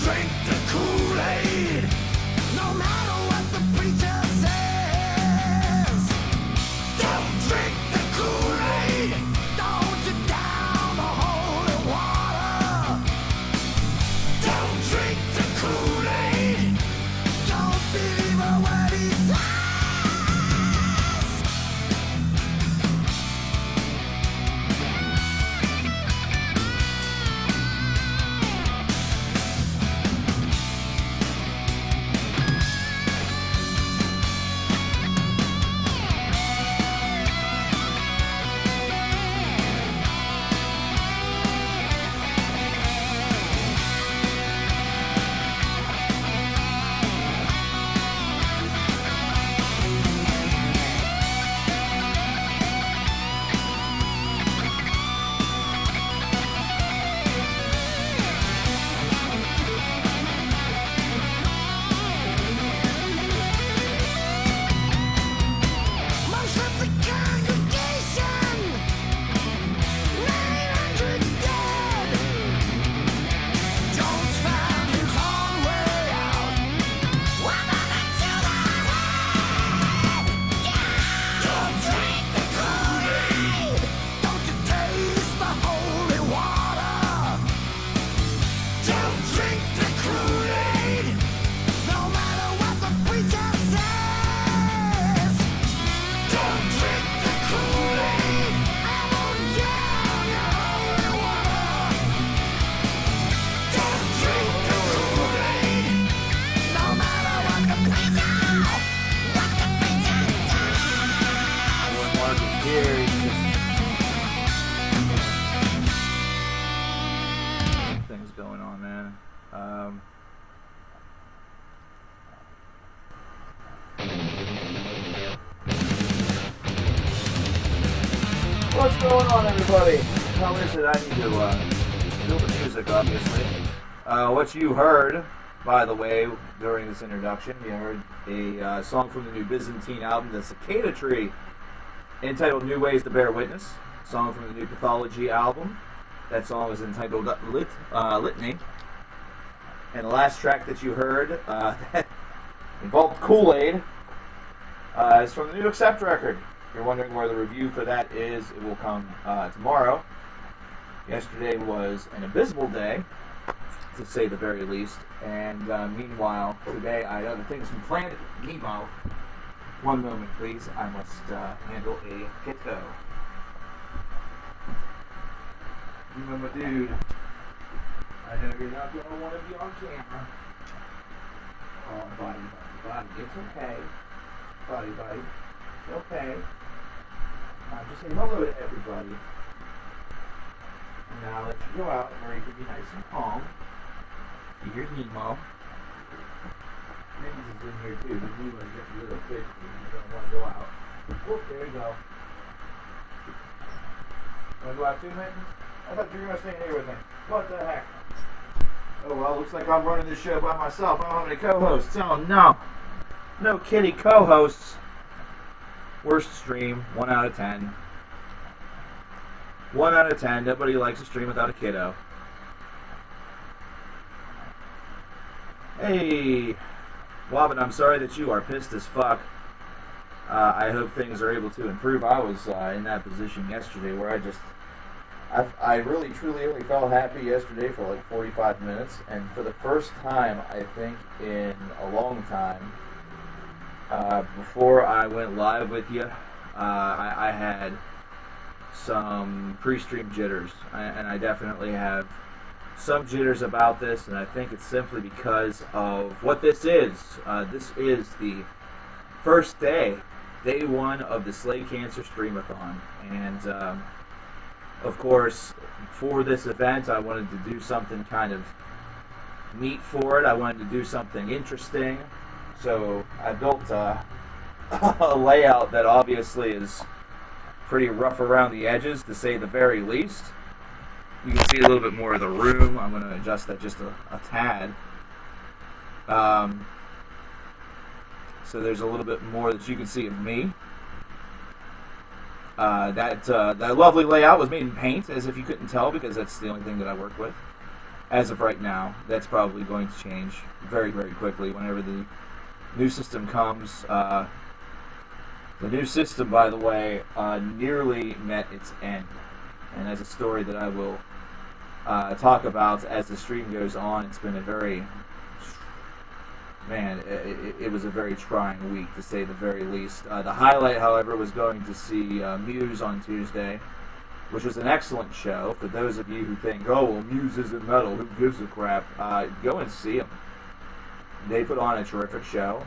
drink the Kool-Aid, no matter what the preacher says. Don't drink the Kool-Aid, don't you down the holy water. Don't drink the Kool-Aid, don't believe a word he says. Things going on, man. What's going on, everybody? How is it? I need to feel the music, obviously. What you heard, by the way, during this introduction, you heard a song from the new Byzantine album, The Cicada Tree, entitled New Ways to Bear Witness. Song from the new Pathology album. That song is entitled Litany. And the last track that you heard that involved Kool-Aid is from the new Accept record. If you're wondering where the review for that is, it will come tomorrow. Yesterday was an abysmal day, to say the very least. And meanwhile, today I have other things planned. Meanwhile, one moment please, I must handle a kiddo. You know, my dude, I know you're not going to want to be on camera. Oh, buddy, it's okay. Buddy, it's okay. Just say hello to everybody. And now I'll let you go out where you can be nice and calm. You hear Nemo. Mittens is in here too, but Nemo's getting a little fidgety and you don't want to go out. Whoop, there you go. Want to go out too, Mittens? I thought you were going to stay here with me. What the heck? Oh, well, looks like I'm running this show by myself. I don't have any co-hosts. Oh, no. No kitty co-hosts. Worst stream. 1 out of 10. 1 out of 10. Nobody likes a stream without a kiddo. Hey, Wobbin, I'm sorry that you are pissed as fuck. I hope things are able to improve. I was in that position yesterday where I really, truly only felt happy yesterday for like 45 minutes, and for the first time, I think, in a long time, before I went live with you, I had some pre-stream jitters, and I definitely have some jitters about this, and I think it's simply because of what this is. This is the first day 1 of the Slay Cancer Stream-a-Thon, and of course, for this event, I wanted to do something kind of neat for it. I wanted to do something interesting. So I built a layout that obviously is pretty rough around the edges, to say the very least. You can see a little bit more of the room. I'm going to adjust that just a tad. So there's a little bit more that you can see of me. That lovely layout was made in paint, as if you couldn't tell, because that's the only thing that I work with. as of right now. That's probably going to change very, very quickly whenever the new system comes. The new system, by the way, nearly met its end, and that's a story that I will talk about as the stream goes on. It's been a very, man, it was a very trying week, to say the very least. The highlight, however, was going to see Muse on Tuesday, which was an excellent show. For those of you who think, oh, well, Muse isn't metal, who gives a crap, go and see them. They put on a terrific show,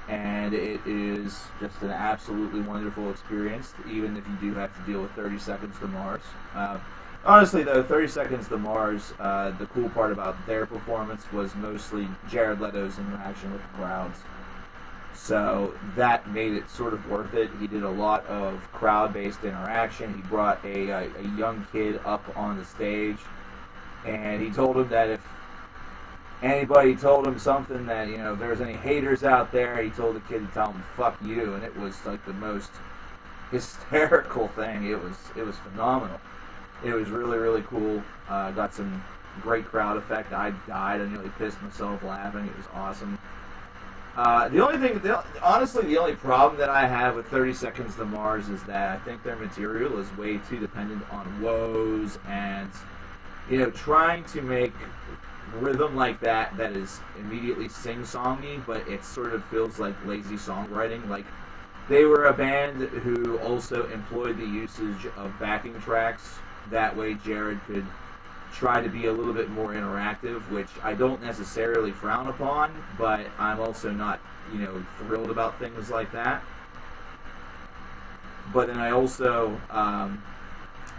and it is just an absolutely wonderful experience, even if you do have to deal with 30 Seconds to Mars. Honestly, though, 30 Seconds to Mars, the cool part about their performance was mostly Jared Leto's interaction with the crowds. So that made it sort of worth it. He did a lot of crowd-based interaction. He brought a young kid up on the stage, and he told him that if anybody told him something that, you know, if there was any haters out there, he told the kid to tell him, fuck you, and it was like the most hysterical thing. It was phenomenal. It was really, really cool. Got some great crowd effect. I died. I nearly pissed myself laughing. It was awesome. Honestly, the only problem that I have with 30 Seconds to Mars is that I think their material is way too dependent on woes and, you know, trying to make rhythm like that is immediately sing-songy, but it sort of feels like lazy songwriting. Like, they were a band who also employed the usage of backing tracks. That way Jared could try to be a little bit more interactive, which I don't necessarily frown upon, but I'm also not, you know, thrilled about things like that. But then I also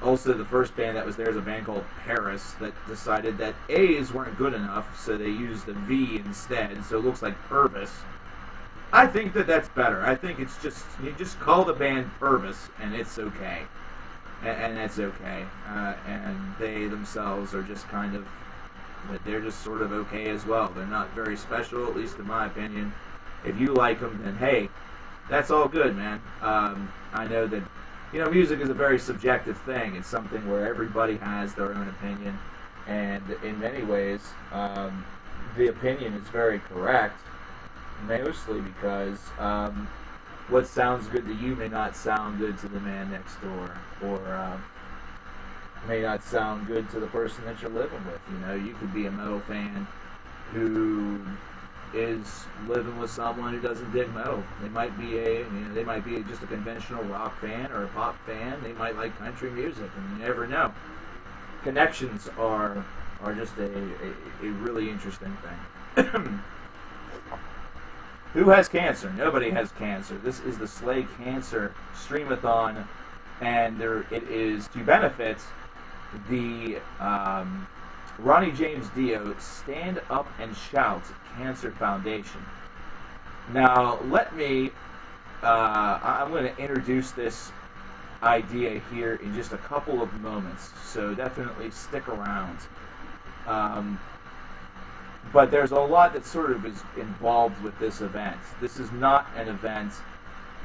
the first band that was there is a band called Paris that decided that A's weren't good enough, so they used a V instead, so it looks like Purvis. I think that that's better. I think it's just, you just call the band Purvis, and it's okay. And that's okay. And they themselves are just kind of, they're just sort of okay as well. They're not very special, at least in my opinion. If you like them, then hey, that's all good, man. I know that, you know, music is a very subjective thing. It's something where everybody has their own opinion, and in many ways, the opinion is very correct, mostly because what sounds good to you may not sound good to the man next door, or may not sound good to the person that you're living with. You know, you could be a metal fan who is living with someone who doesn't dig metal. They might be just a conventional rock fan or a pop fan. They might like country music, and you never know. Connections are just a really interesting thing. Who has cancer? Nobody has cancer. This is the Slay Cancer Stream-a-Thon, and it is to benefit the Ronnie James Dio Stand Up and Shout Cancer Foundation. Now, let me, I'm going to introduce this idea here in just a couple of moments, so definitely stick around. But there's a lot that sort of is involved with this event. This is not an event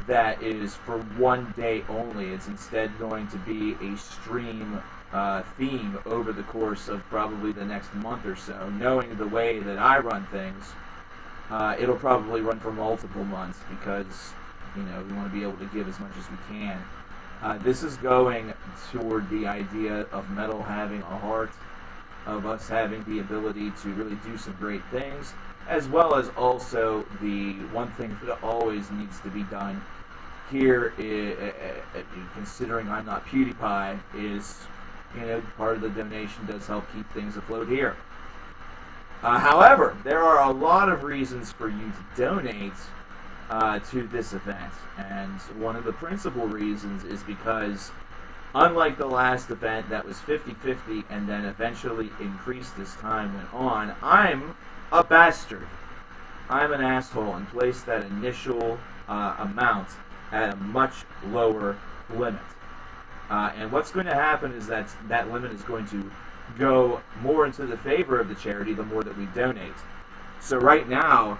that is for one day only. It's instead going to be a stream theme over the course of probably the next month or so. Knowing the way that I run things, it'll probably run for multiple months because, you know, we want to be able to give as much as we can. This is going toward the idea of metal having a heart, of us having the ability to really do some great things, as well as also the one thing that always needs to be done here, considering I'm not PewDiePie, is, you know, part of the donation does help keep things afloat here. However, there are a lot of reasons for you to donate to this event, and one of the principal reasons is because, unlike the last event that was 50-50 and then eventually increased as time went on, I'm a bastard. I'm an asshole and placed that initial amount at a much lower limit. And what's going to happen is that that limit is going to go more into the favor of the charity the more that we donate. So right now,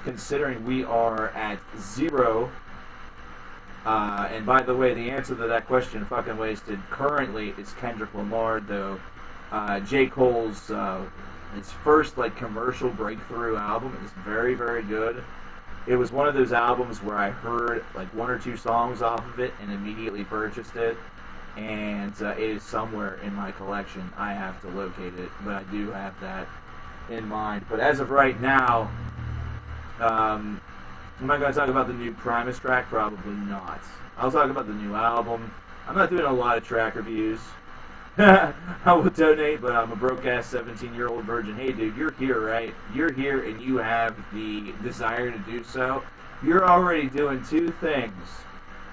considering we are at 0, and by the way, the answer to that question, fucking wasted, currently is Kendrick Lamar, though J. Cole's his first like commercial breakthrough album. It was very, very good. It was one of those albums where I heard like 1 or 2 songs off of it and immediately purchased it. And it is somewhere in my collection. I have to locate it, but I do have that in mind. But as of right now, am I going to talk about the new Primus track? Probably not. I'll talk about the new album. I'm not doing a lot of track reviews. I will donate, but I'm a broke-ass 17-year-old virgin. Hey, dude, you're here, right? You're here, and you have the desire to do so. You're already doing 2 things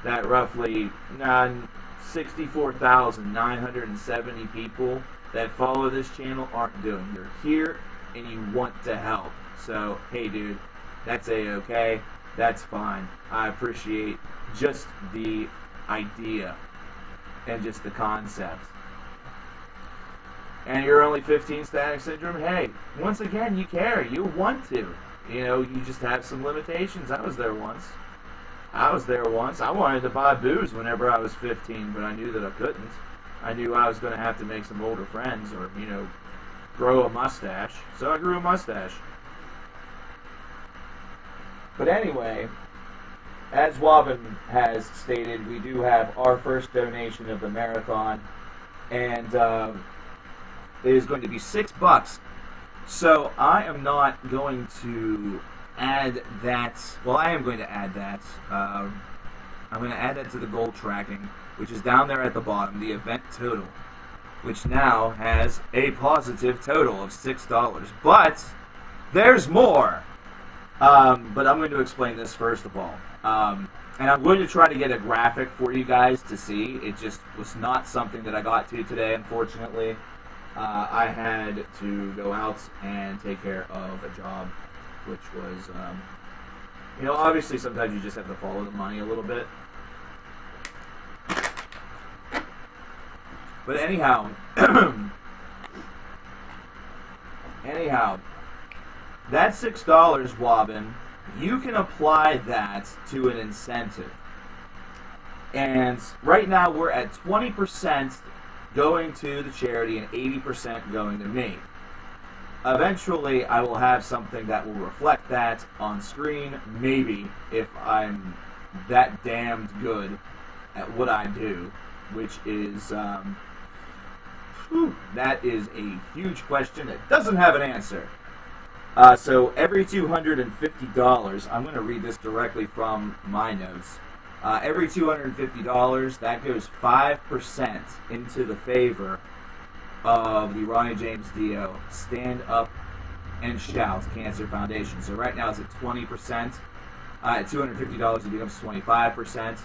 that roughly 64,970 people that follow this channel aren't doing. You're here, and you want to help. So, hey, dude, that's A-okay. That's fine. I appreciate just the idea and just the concept. And you're only 15 Static Syndrome, hey, once again, you care. You want to. You know, you just have some limitations. I was there once. I wanted to buy booze whenever I was 15, but I knew that I couldn't. I knew I was going to have to make some older friends or, you know, grow a mustache. So I grew a mustache. But anyway, as Wobbin has stated, we do have our first donation of the marathon, and it is going to be $6. So I am not going to add that. Well, I am going to add that. I'm going to add that to the goal tracking, which is down there at the bottom, the event total, which now has a positive total of $6. But there's more. But I'm going to explain this first of all. And I'm going to try to get a graphic for you guys to see. It just was not something that I got to today, unfortunately. I had to go out and take care of a job, which was, you know, obviously sometimes you just have to follow the money a little bit. But anyhow, that $6, Wobbin, you can apply that to an incentive. And right now we're at 20% going to the charity and 80% going to me. Eventually, I will have something that will reflect that on screen, maybe, if I'm that damned good at what I do, which is, that is a huge question that doesn't have an answer. So every $250, I'm going to read this directly from my notes. Every $250, that goes 5% into the favor of the Ronnie James Dio Stand Up and Shout Cancer Foundation. So right now it's at 20%. At $250, it becomes 25%.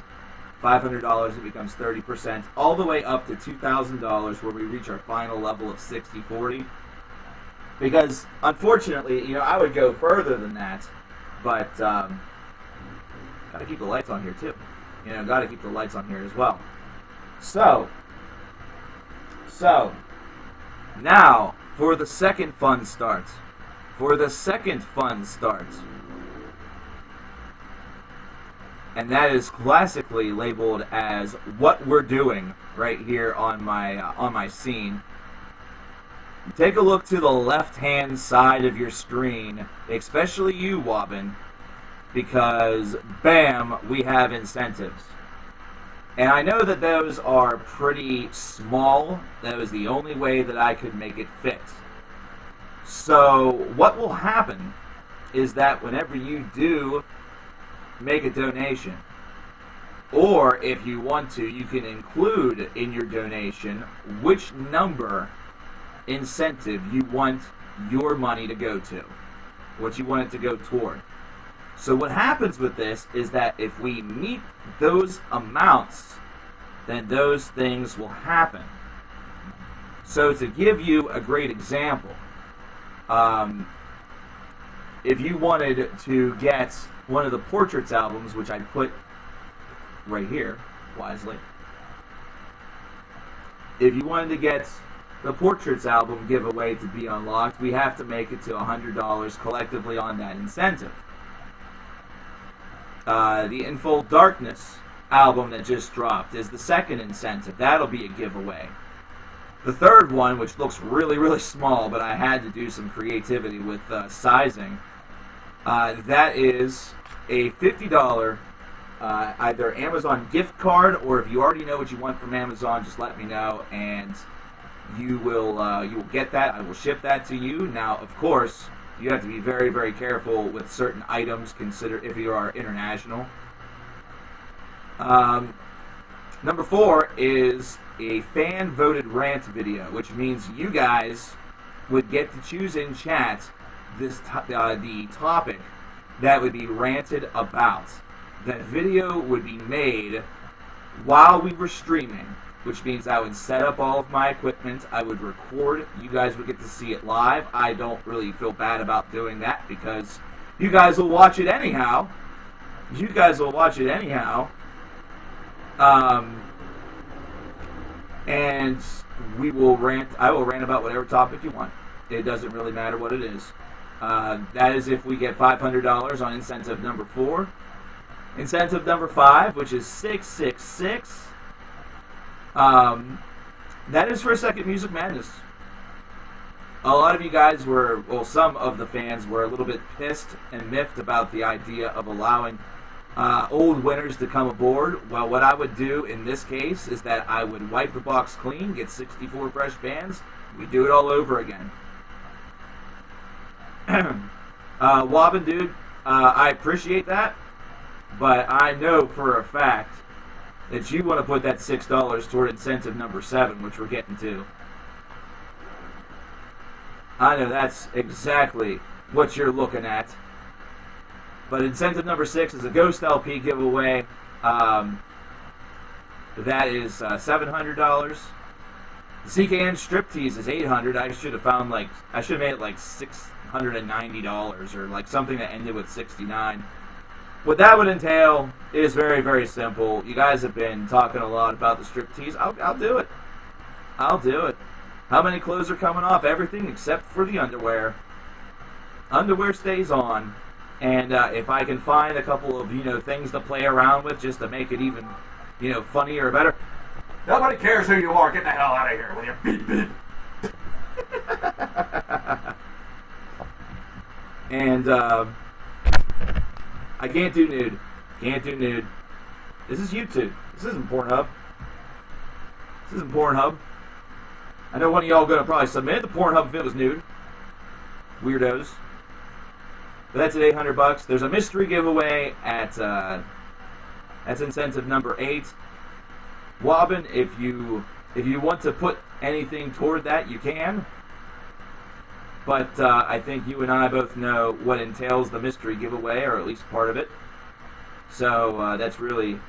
$500, it becomes 30%. All the way up to $2,000, where we reach our final level of 60-40. Because, unfortunately, you know, I would go further than that, but gotta keep the lights on here too. You know, gotta keep the lights on here as well. So now for the second fun start. And that is classically labeled as what we're doing right here on my scene. Take a look to the left-hand side of your screen, especially you, Wobbin, because, bam, we have incentives. And I know that those are pretty small. That was the only way that I could make it fit. So what will happen is that whenever you do make a donation, or if you want to, you can include in your donation which number incentive you want your money to go to, what you want it to go toward. So what happens with this is that if we meet those amounts, then those things will happen. So to give you a great example, if you wanted to get one of the Portraits albums, which I put right here, wisely, if you wanted to get the Portraits album giveaway to be unlocked, we have to make it to $100 collectively on that incentive. The In Full Darkness album that just dropped is the second incentive. That'll be a giveaway. The third one, which looks really, really small, but I had to do some creativity with sizing, that is a $50 either Amazon gift card, or if you already know what you want from Amazon, just let me know, and you will get that. I will ship that to you. Now, of course, you have to be very, very careful with certain items. Consider if you are international. Number 4 is a fan-voted rant video, which means you guys would get to choose in chat the topic that would be ranted about. That video would be made while we were streaming, which means I would set up all of my equipment, I would record, you guys would get to see it live. I don't really feel bad about doing that because you guys will watch it anyhow. You guys will watch it anyhow. And we will rant. I will rant about whatever topic you want. It doesn't really matter what it is. That is if we get $500 on incentive number 4. Incentive number 5, which is 666. That is for a second Music Madness. A lot of you guys were, well, some of the fans were a little bit pissed and miffed about the idea of allowing old winners to come aboard. Well, what I would do in this case is that I would wipe the box clean, get 64 fresh bands, we do it all over again. Wobbin dude, I appreciate that, but I know for a fact that you want to put that $6 toward incentive number 7, which we're getting to. I know that's exactly what you're looking at. But incentive number 6 is a Ghost LP giveaway. That is $700. The CKN Striptease is $800. I should have made it like $690 or like something that ended with 69. What that would entail is very, very simple. You guys have been talking a lot about the Striptease. I'll do it. I'll do it. How many clothes are coming off? Everything except for the underwear. Underwear stays on. And if I can find a couple of, things to play around with just to make it even, funnier or better. Nobody cares who you are. Get the hell out of here with your beep beep. And I can't do nude. Can't do nude. This is YouTube. This isn't Pornhub. This isn't Pornhub. I know one of y'all gonna probably submit to Pornhub if it was nude. Weirdos. But that's at $800. There's a mystery giveaway at that's incentive number 8. Wobbin, if you want to put anything toward that, you can. But I think you and I both know what entails the mystery giveaway, or at least part of it. So that's really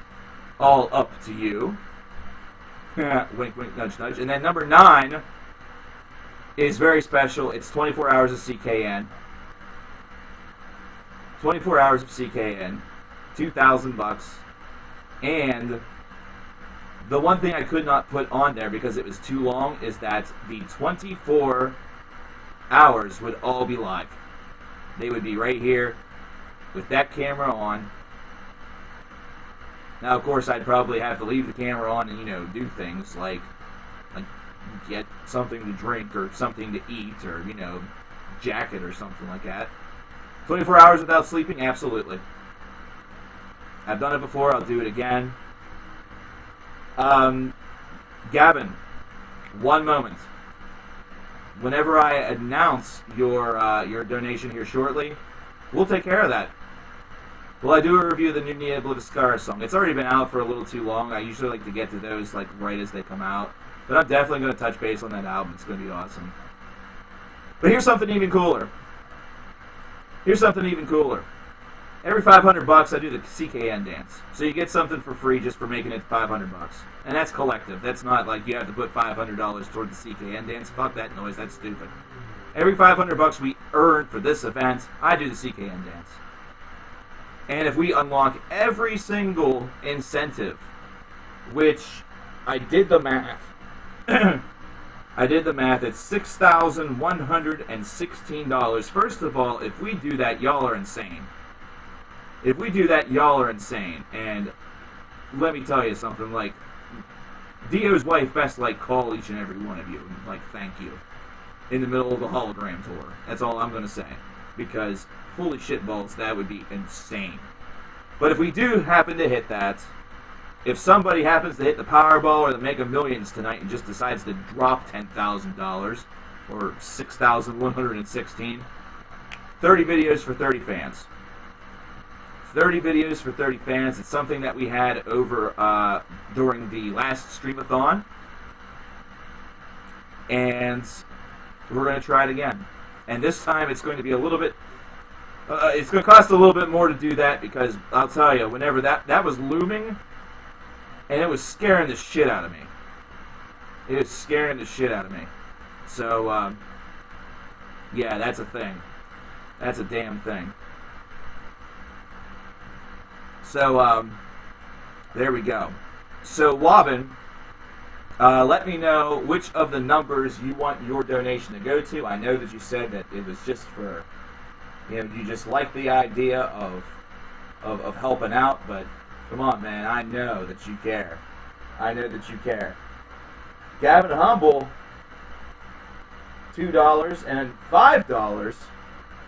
all up to you. Wink, wink, nudge, nudge. And then number 9 is very special. It's 24 hours of CKN. 24 hours of CKN. $2,000. And the one thing I could not put on there because it was too long is that the 24 hours would all be live. They would be right here with that camera on. Now, of course, I'd probably have to leave the camera on and, do things like get something to drink or something to eat or, jacket or something like that. 24 hours without sleeping? Absolutely. I've done it before. I'll do it again. Gavin, one moment. Whenever I announce your donation here shortly, we'll take care of that. Will I do a review of the new Nia Blitzkara song? It's already been out for a little too long. I usually like to get to those right as they come out. But I'm definitely going to touch base on that album. It's going to be awesome. But here's something even cooler. Here's something even cooler. Every $500 I do the CKN dance. So you get something for free just for making it $500. And that's collective. That's not like you have to put $500 toward the CKN dance. Fuck that noise. That's stupid. Every $500 we earn for this event, I do the CKN dance. And if we unlock every single incentive, which I did the math. I did the math. It's $6,116. First of all, if we do that, y'all are insane. If we do that, y'all are insane. And let me tell you something, Dio's wife best, like, call each and every one of you and, like, thank you in the middle of the hologram tour. That's all I'm going to say. Because, holy shitballs, that would be insane. But if we do happen to hit that, if somebody happens to hit the Powerball or the Mega Millions tonight and just decides to drop $10,000 or 6,116, 30 videos for 30 fans. 30 videos for 30 fans. It's something that we had over during the last Stream-a-Thon. And we're going to try it again. And this time it's going to be a little bit... it's going to cost a little bit more to do that because, I'll tell you, whenever that was looming, and it was scaring the shit out of me. It was scaring the shit out of me. So, yeah, that's a thing. That's a damn thing. So, there we go. So, Wobbin, let me know which of the numbers you want your donation to go to. I know that you said that it was just for, you know, you just like the idea of helping out, but come on, man, I know that you care. I know that you care. Gavin Humble, $2 and $5.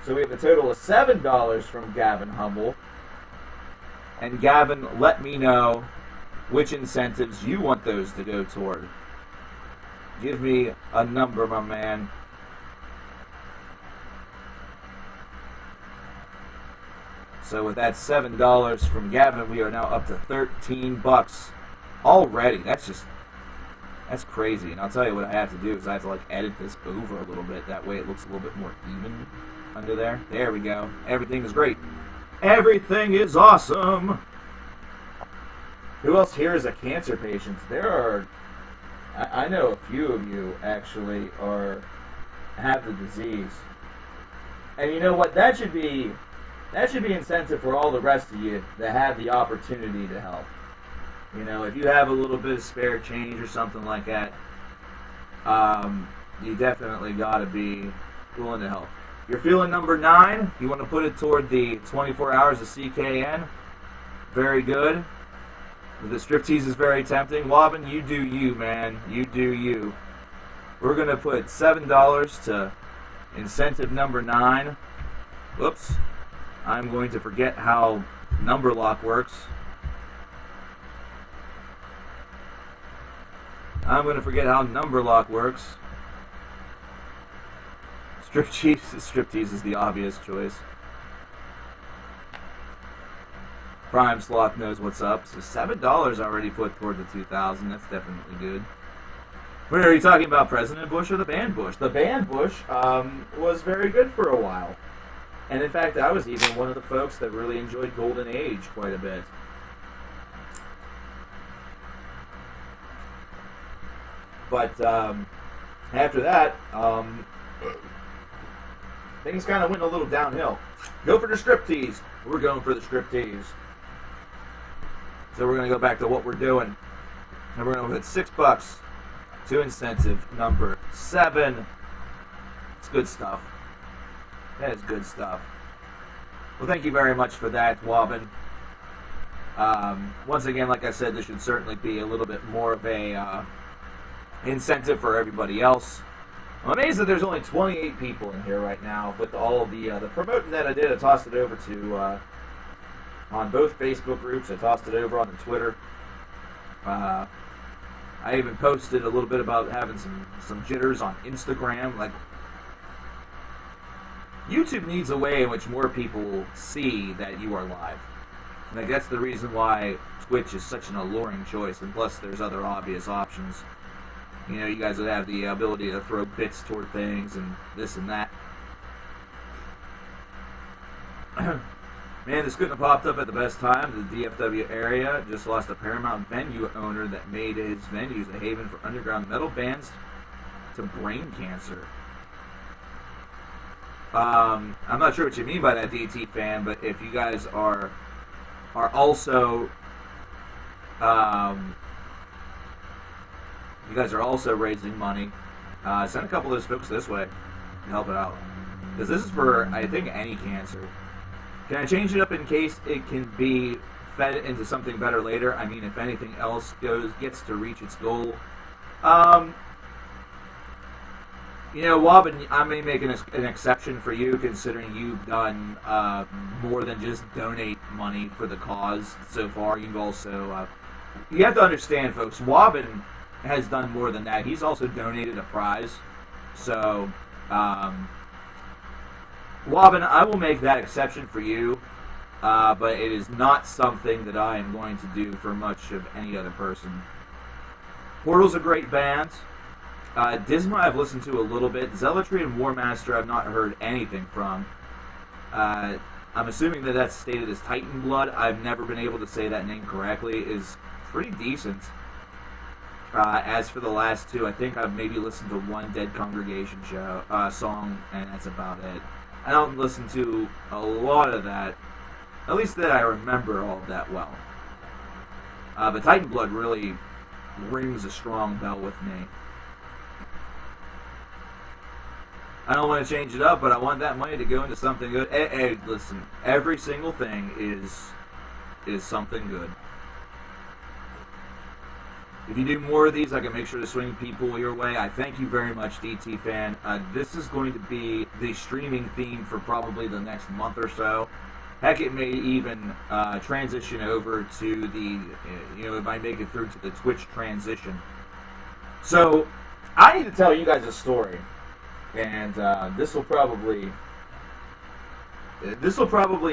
So we have a total of $7 from Gavin Humble. And Gavin, let me know which incentives you want those to go toward. Give me a number, my man. So with that $7 from Gavin, we are now up to $13 already. That's crazy. And I'll tell you what I have to do is I have to like edit this over a little bit. That way it looks a little bit more even under there. There we go. Everything is great. Everything is awesome. Who else here is a cancer patient? There are, I know a few of you actually have the disease. And you know what? That should be incentive for all the rest of you that have the opportunity to help. You know, if you have a little bit of spare change or something like that, you definitely got to be willing to help. You're feeling number 9. You want to put it toward the 24 hours of CKN. Very good. The striptease is very tempting. Wobbin, you do you, man. You do you. We're going to put $7 to incentive number 9. Whoops. I'm going to forget how number lock works. Striptease is the obvious choice. Prime Sloth knows what's up. So $7 already put toward the 2,000. That's definitely good. Wait, are you talking about President Bush or the Band Bush? The Band Bush was very good for a while. And in fact, I was even one of the folks that really enjoyed Golden Age quite a bit. But after that, things kind of went a little downhill. Go for the striptease. We're going for the striptease. So we're going to go back to what we're doing. And we're going to put $6 to incentive number 7. It's good stuff. That is good stuff. Well, thank you very much for that, Wobbin. Once again, like I said, this should certainly be a little bit more of a incentive for everybody else. I'm amazed that there's only 28 people in here right now. With all the promoting that I did, I tossed it over to on both Facebook groups. I tossed it over on the Twitter. I even posted a little bit about having some jitters on Instagram. Like, YouTube needs a way in which more people see that you are live. Like, that's the reason why Twitch is such an alluring choice. And plus, there's other obvious options. You know, you guys would have the ability to throw bits toward things and this and that. Man, this couldn't have popped up at the best time. The DFW area just lost a Paramount venue owner that made his venues a haven for underground metal bands to brain cancer. I'm not sure what you mean by that, DT fan, but if you guys are also raising money, send a couple of those folks this way to help it out. Because this is for, I think, any cancer. Can I change it up in case it can be fed into something better later. I mean, if anything else gets to reach its goal. You know, Wobbin, I may make an exception for you, considering you've done more than just donate money for the cause so far. You've also, you have to understand, folks, Wobbin has done more than that. He's also donated a prize. So, Wobbin, I will make that exception for you, but it is not something that I am going to do for much of any other person. Portal's a great band. Disma I've listened to a little bit. Zealotry and Warmaster I've not heard anything from. I'm assuming that that's stated as Titan Blood. I've never been able to say that name correctly. It is pretty decent. As for the last two, I think I've maybe listened to one Dead Congregation song, and that's about it. I don't listen to a lot of that, at least that I remember all that well. But Titan Blood really rings a strong bell with me. I don't want to change it up, but I want that money to go into something good. Hey, listen, every single thing is something good. If you do more of these, I can make sure to swing people your way. I thank you very much, DT fan. This is going to be the streaming theme for probably the next month or so. Heck, it may even transition over to the, you know, it might make it through to the Twitch transition. So, I need to tell you guys a story. And this will probably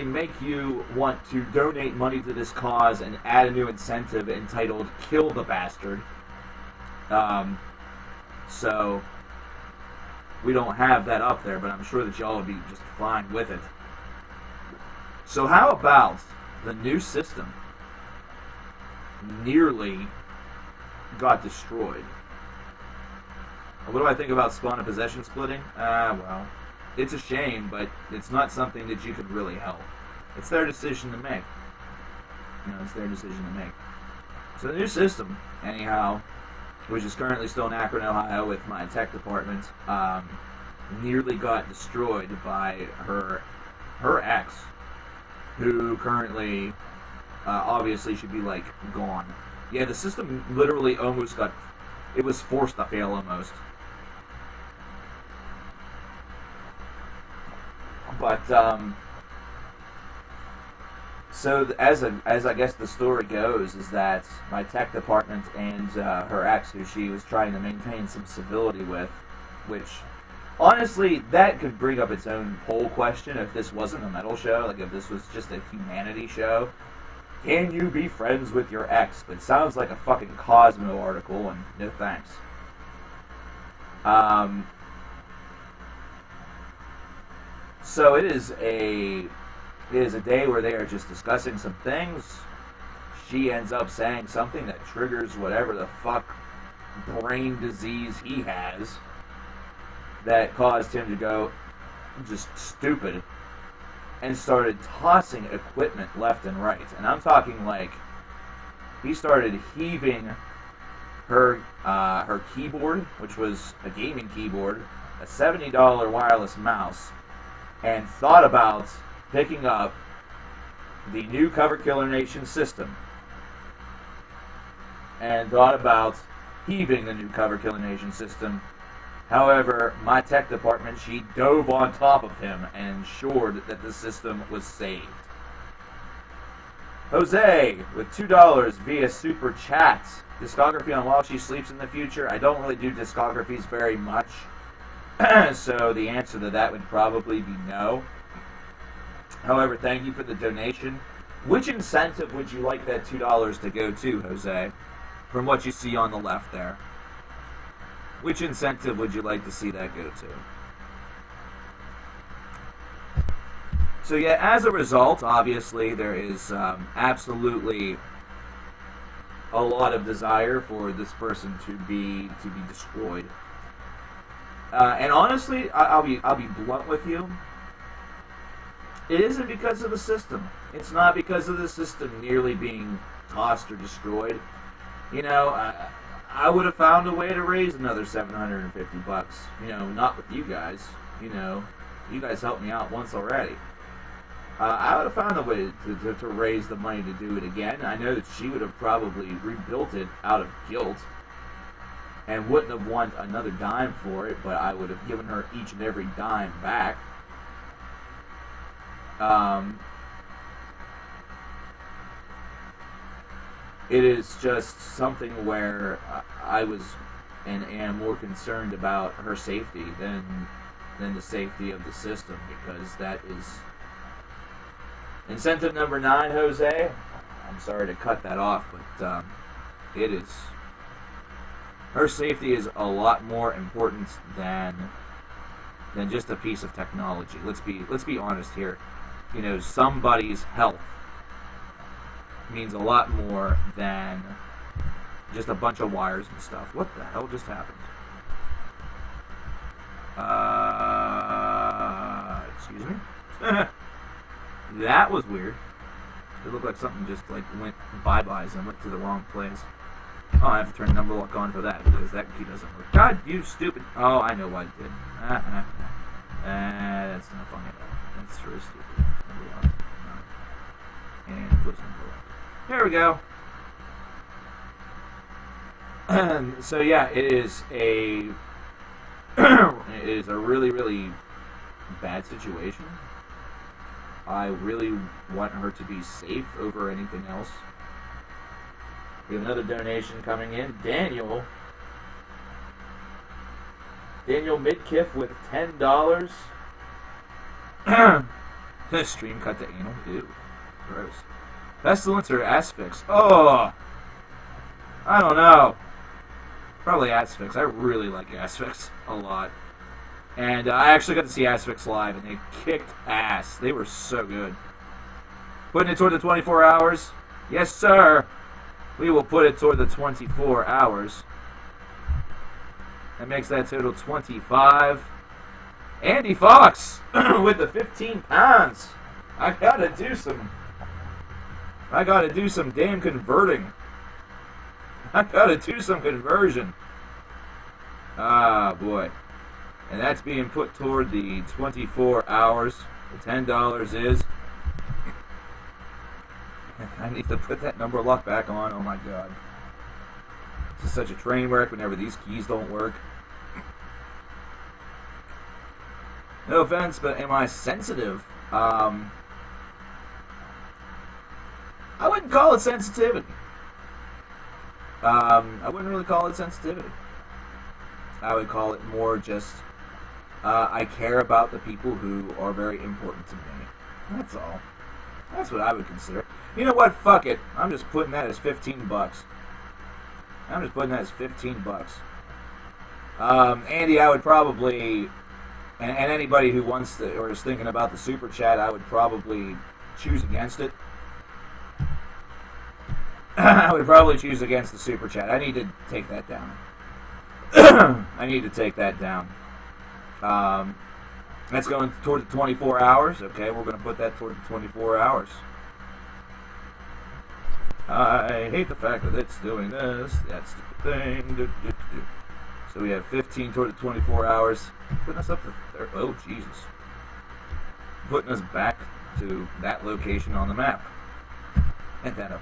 make you want to donate money to this cause and add a new incentive entitled "Kill the Bastard." So we don't have that up there, but I'm sure that y'all will be just fine with it. So how about the new system nearly got destroyed? What do I think about spawn and possession splitting? Well, it's a shame, but it's not something that you could really help. It's their decision to make. You know, it's their decision to make. So the new system, anyhow, which is currently still in Akron, Ohio with my tech department, nearly got destroyed by her ex, who currently obviously should be, like, gone. Yeah, the system literally almost got... It was forced to fail almost. But, so as I guess the story goes, is that my tech department and her ex, who she was trying to maintain some civility with, which, honestly, that could bring up its own poll question if this wasn't a metal show, like if this was just a humanity show. Can you be friends with your ex? But it sounds like a fucking Cosmo article, and no thanks. So it is a day where they are just discussing some things. She ends up saying something that triggers whatever the fuck brain disease he has that caused him to go just stupid and started tossing equipment left and right. And I'm talking like he started heaving her keyboard, which was a gaming keyboard, a $70 wireless mouse, and thought about picking up the new coverkillernation system, and thought about heaving the new coverkillernation system. However, my tech department, she dove on top of him and ensured that the system was saved. Jose, with $2 via Super Chat. Discography on While She Sleeps in the Future. I don't really do discographies very much. So the answer to that would probably be no. However, thank you for the donation. Which incentive would you like that $2 to go to, Jose? From what you see on the left there. Which incentive would you like to see that go to? So yeah, as a result, obviously, there is absolutely a lot of desire for this person to be destroyed. And honestly, I'll be blunt with you. It isn't because of the system. It's not because of the system nearly being tossed or destroyed. You know, I would have found a way to raise another $750. You know, not with you guys. You know, you guys helped me out once already. I would have found a way to raise the money to do it again. I know that she would have probably rebuilt it out of guilt and wouldn't have wanted another dime for it, but I would have given her each and every dime back. It is just something where I was and am more concerned about her safety than the safety of the system, because that is incentive number 9, Jose. I'm sorry to cut that off, but it is. Her safety is a lot more important than just a piece of technology. Let's be honest here. You know, somebody's health means a lot more than just a bunch of wires and stuff. What the hell just happened? Excuse me? That was weird. It looked like something just like went bye-byes and went to the wrong place. Oh, I have to turn number lock on for that because that key doesn't work. God, you stupid. Oh, I know why it did. That's not funny at all. That's really stupid. Number lock. No. And close number lock. There we go. So yeah, it is a really, really bad situation. I really want her to be safe over anything else. We have another donation coming in. Daniel Midkiff with $10. The stream cut to anal. Ew. Gross. Pestilence or Asphyx? Oh! I don't know. Probably Asphyx. I really like Asphyx a lot. And I actually got to see Asphyx live, and they kicked ass. They were so good. Putting it toward the 24 hours? Yes, sir. We will put it toward the 24 hours. That makes that total 25. Andy Fox with the 15 pounds. I gotta do some damn converting. I gotta do some conversion. Ah, boy. And that's being put toward the 24 hours. The $10 is. I need to put that number lock back on. Oh my god. This is such a train wreck whenever these keys don't work. No offense, but am I sensitive? I wouldn't call it sensitivity. I wouldn't really call it sensitivity. I would call it more just I care about the people who are very important to me. That's all. That's what I would consider. You know what? Fuck it. I'm just putting that as 15 bucks. I'm just putting that as 15 bucks. Andy, I would probably, and anybody who wants to or is thinking about the super chat, I would probably choose against it. I would probably choose against the super chat. I need to take that down. I need to take that down. That's going toward the 24 hours. Okay, we're going to put that toward the 24 hours. I hate the fact that it's doing this. That's the thing. So we have 15 toward the 24 hours. Putting us up to 30. Oh, Jesus. Putting us back to that location on the map. And that up.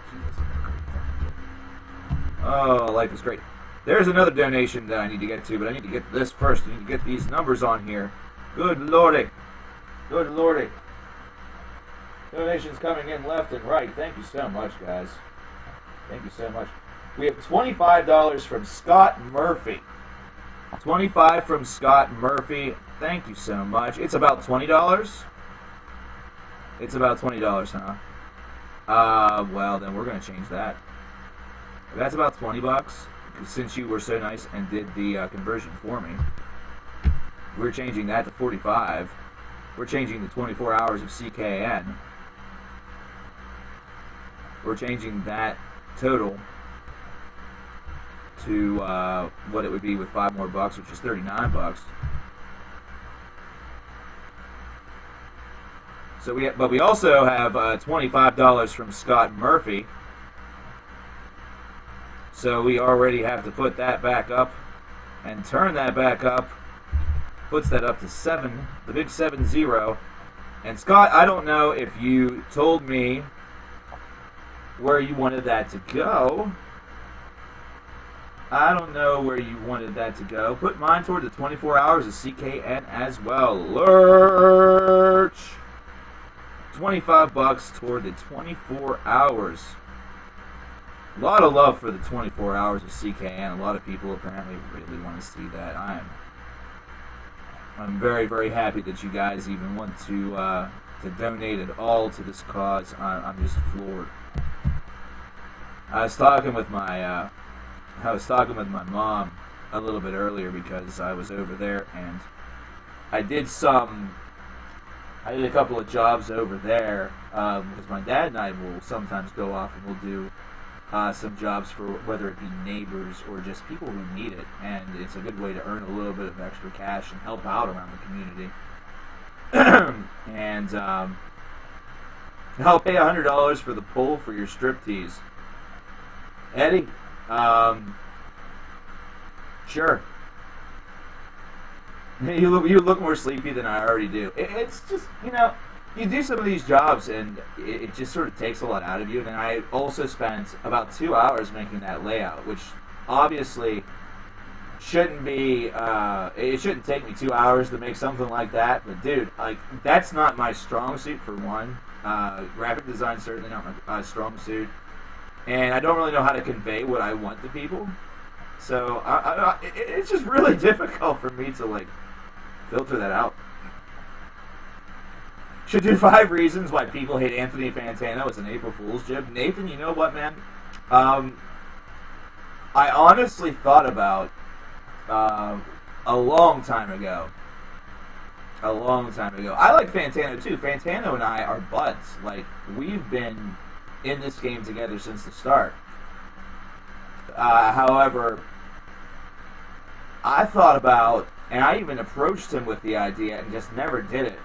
Oh, life is great. There's another donation that I need to get to, but I need to get to this first. I need to get these numbers on here. Good lordy. Good lordy. Donations coming in left and right. Thank you so much, guys. Thank you so much. We have $25 from Scott Murphy. 25 from Scott Murphy. Thank you so much. It's about $20? It's about $20, huh? Well, then we're going to change that. That's about 20 bucks. Since you were so nice and did the conversion for me. We're changing that to 45. We're changing the 24 hours of CKN. We're changing that total to what it would be with 5 more bucks, which is 39 bucks. So we also have $25 from Scott Murphy. So we already have to put that back up and turn that back up. Puts that up to 7, the big 7-0. And Scott, I don't know if you told me where you wanted that to go. I don't know where you wanted that to go. Put mine toward the 24 hours of CKN as well. Lurch! $25 toward the 24 hours. A lot of love for the 24 hours of CKN. A lot of people apparently really want to see that. I'm very, very happy that you guys even want to donate it all to this cause. I'm just floored. I was talking with my mom a little bit earlier because I was over there, and I did a couple of jobs over there because my dad and I will sometimes go off and we'll do some jobs for whether it be neighbors or just people who need it, and it's a good way to earn a little bit of extra cash and help out around the community. And I'll pay $100 for the pull for your striptease. Eddie, sure. You look more sleepy than I already do. It's just, you know, you do some of these jobs and it just sort of takes a lot out of you. And I also spent about 2 hours making that layout, which obviously shouldn't be, it shouldn't take me 2 hours to make something like that. But dude, like, that's not my strong suit for one. Graphic design certainly not my strong suit. And I don't really know how to convey what I want to people. So it's just really difficult for me to, like, filter that out. Should do 5 reasons why people hate Anthony Fantano as an April Fool's joke. Nathan, you know what, man? I honestly thought about a long time ago. I like Fantano too. Fantano and I are buds. Like, we've been in this game together since the start. However, I thought about, and I even approached him with the idea and just never did it,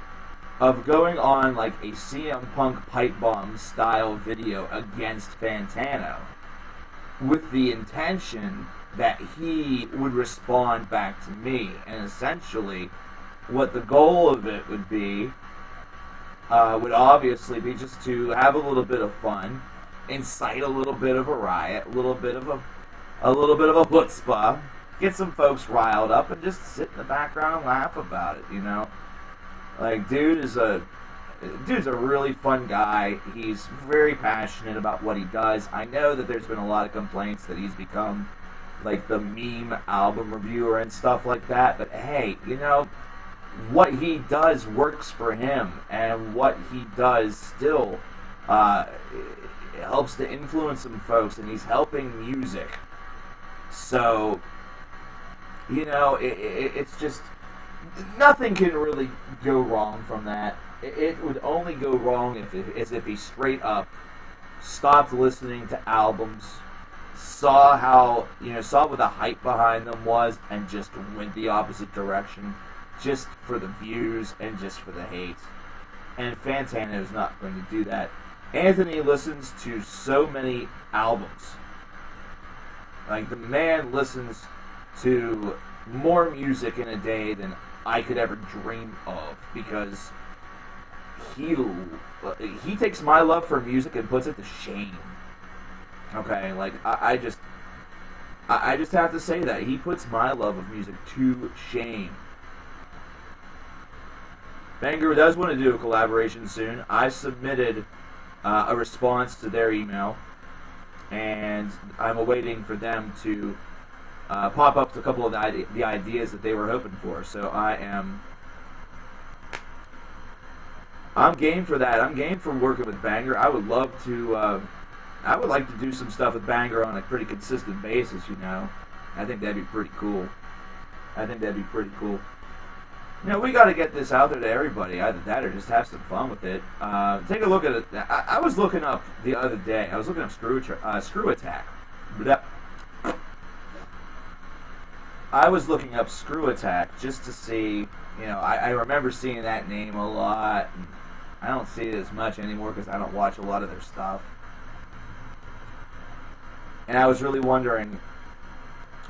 of going on like a CM Punk pipe bomb style video against Fantano with the intention that he would respond back to me. And essentially what the goal of it would be would obviously be just to have a little bit of fun, incite a little bit of a riot, a little bit of a chutzpah, get some folks riled up, and just sit in the background and laugh about it, you know? Like, dude's a really fun guy. He's very passionate about what he does. I know that there's been a lot of complaints that he's become like the meme album reviewer and stuff like that, but hey, you know, what he does works for him, and what he does still helps to influence some folks, and he's helping music. So, you know, it's just, nothing can really go wrong from that. It would only go wrong if he straight up stopped listening to albums, saw what the hype behind them was, and just went the opposite direction, just for the views and just for the hate. And Fantano is not going to do that. Anthony listens to so many albums. Like, the man listens to more music in a day than I could ever dream of, because he takes my love for music and puts it to shame. Okay, like, I just have to say that he puts my love of music to shame. Banger does want to do a collaboration soon. I submitted a response to their email, and I'm awaiting for them to pop up a couple of the ideas that they were hoping for. So I'm game for that. I'm game for working with Banger. I would love to. I would like to do some stuff with Banger on a pretty consistent basis. You know, I think that'd be pretty cool. You know, we got to get this out there to everybody. Either that or just have some fun with it. Take a look at it. I was looking up the other day. I was looking up Screw Attack. I was looking up Screw Attack just to see. You know, I remember seeing that name a lot. And I don't see it as much anymore because I don't watch a lot of their stuff. And I was really wondering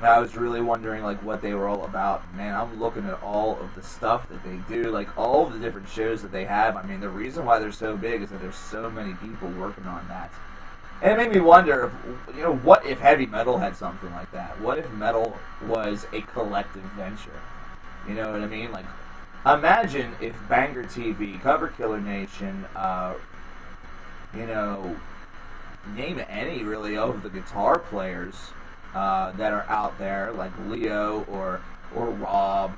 I was really wondering like what they were all about. Man, I'm looking at all of the stuff that they do, like all of the different shows that they have. I mean, the reason why they're so big is that there's so many people working on that. And it made me wonder, if, what if heavy metal had something like that? What if metal was a collective venture? You know what I mean? Like, imagine if Banger TV, coverkillernation, name any really of the guitar players that are out there, like Leo or Rob.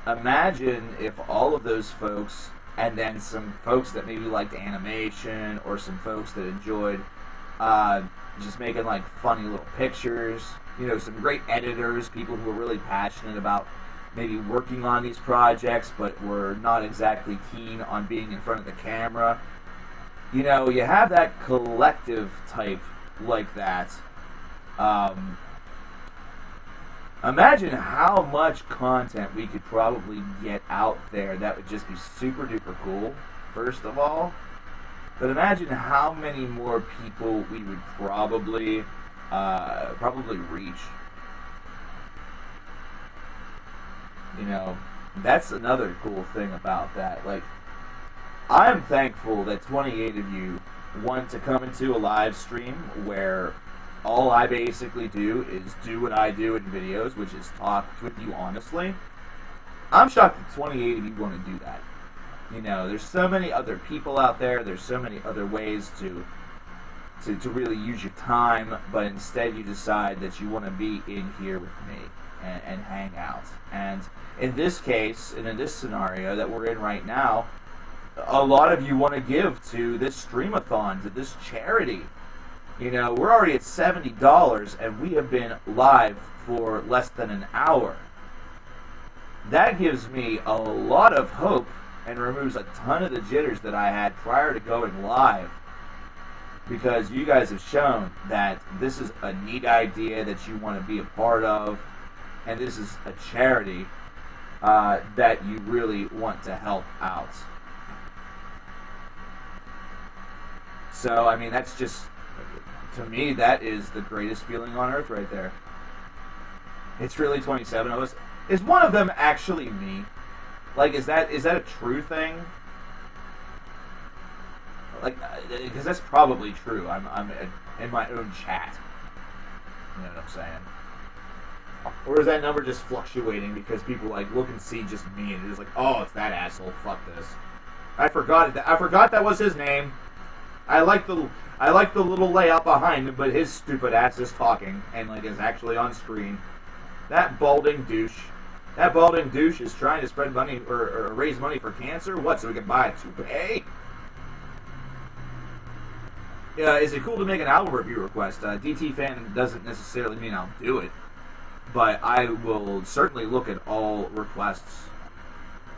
Imagine if all of those folks, and then some folks that maybe liked animation, or some folks that enjoyed just making like funny little pictures, some great editors, people who were really passionate about maybe working on these projects but were not exactly keen on being in front of the camera. You have that collective type like that. Imagine how much content we could probably get out there that would just be super duper cool, first of all. But imagine how many more people we would probably reach. That's another cool thing about that. Like, I'm thankful that 28 of you want to come into a live stream where all I basically do is do what I do in videos, which is talk with you honestly. I'm shocked that 28 of you want to do that. There's so many other people out there. There's so many other ways to really use your time, but instead you decide that you want to be in here with me and hang out. And in this case, and in this scenario that we're in right now, a lot of you want to give to this Stream-a-Thon, to this charity. We're already at $70, and we have been live for less than an hour. That gives me a lot of hope and removes a ton of the jitters that I had prior to going live, because you guys have shown that this is a neat idea that you want to be a part of, and this is a charity that you really want to help out. So, I mean, that's just, to me, that is the greatest feeling on earth right there. It's really 27 of us. Is one of them actually me? Like, is that a true thing? Like, because that's probably true. I'm in my own chat. You know what I'm saying? Or is that number just fluctuating because people like look and see just me and they're just like, oh, it's that asshole. Fuck this. I forgot that was his name. I like the little layout behind him, but his stupid ass is talking and like is actually on screen. That balding douche. That balding douche is trying to spread money or raise money for cancer. What? So we can buy a toupee? Is it cool to make an album review request? DT fan doesn't necessarily mean I'll do it, but I will certainly look at all requests.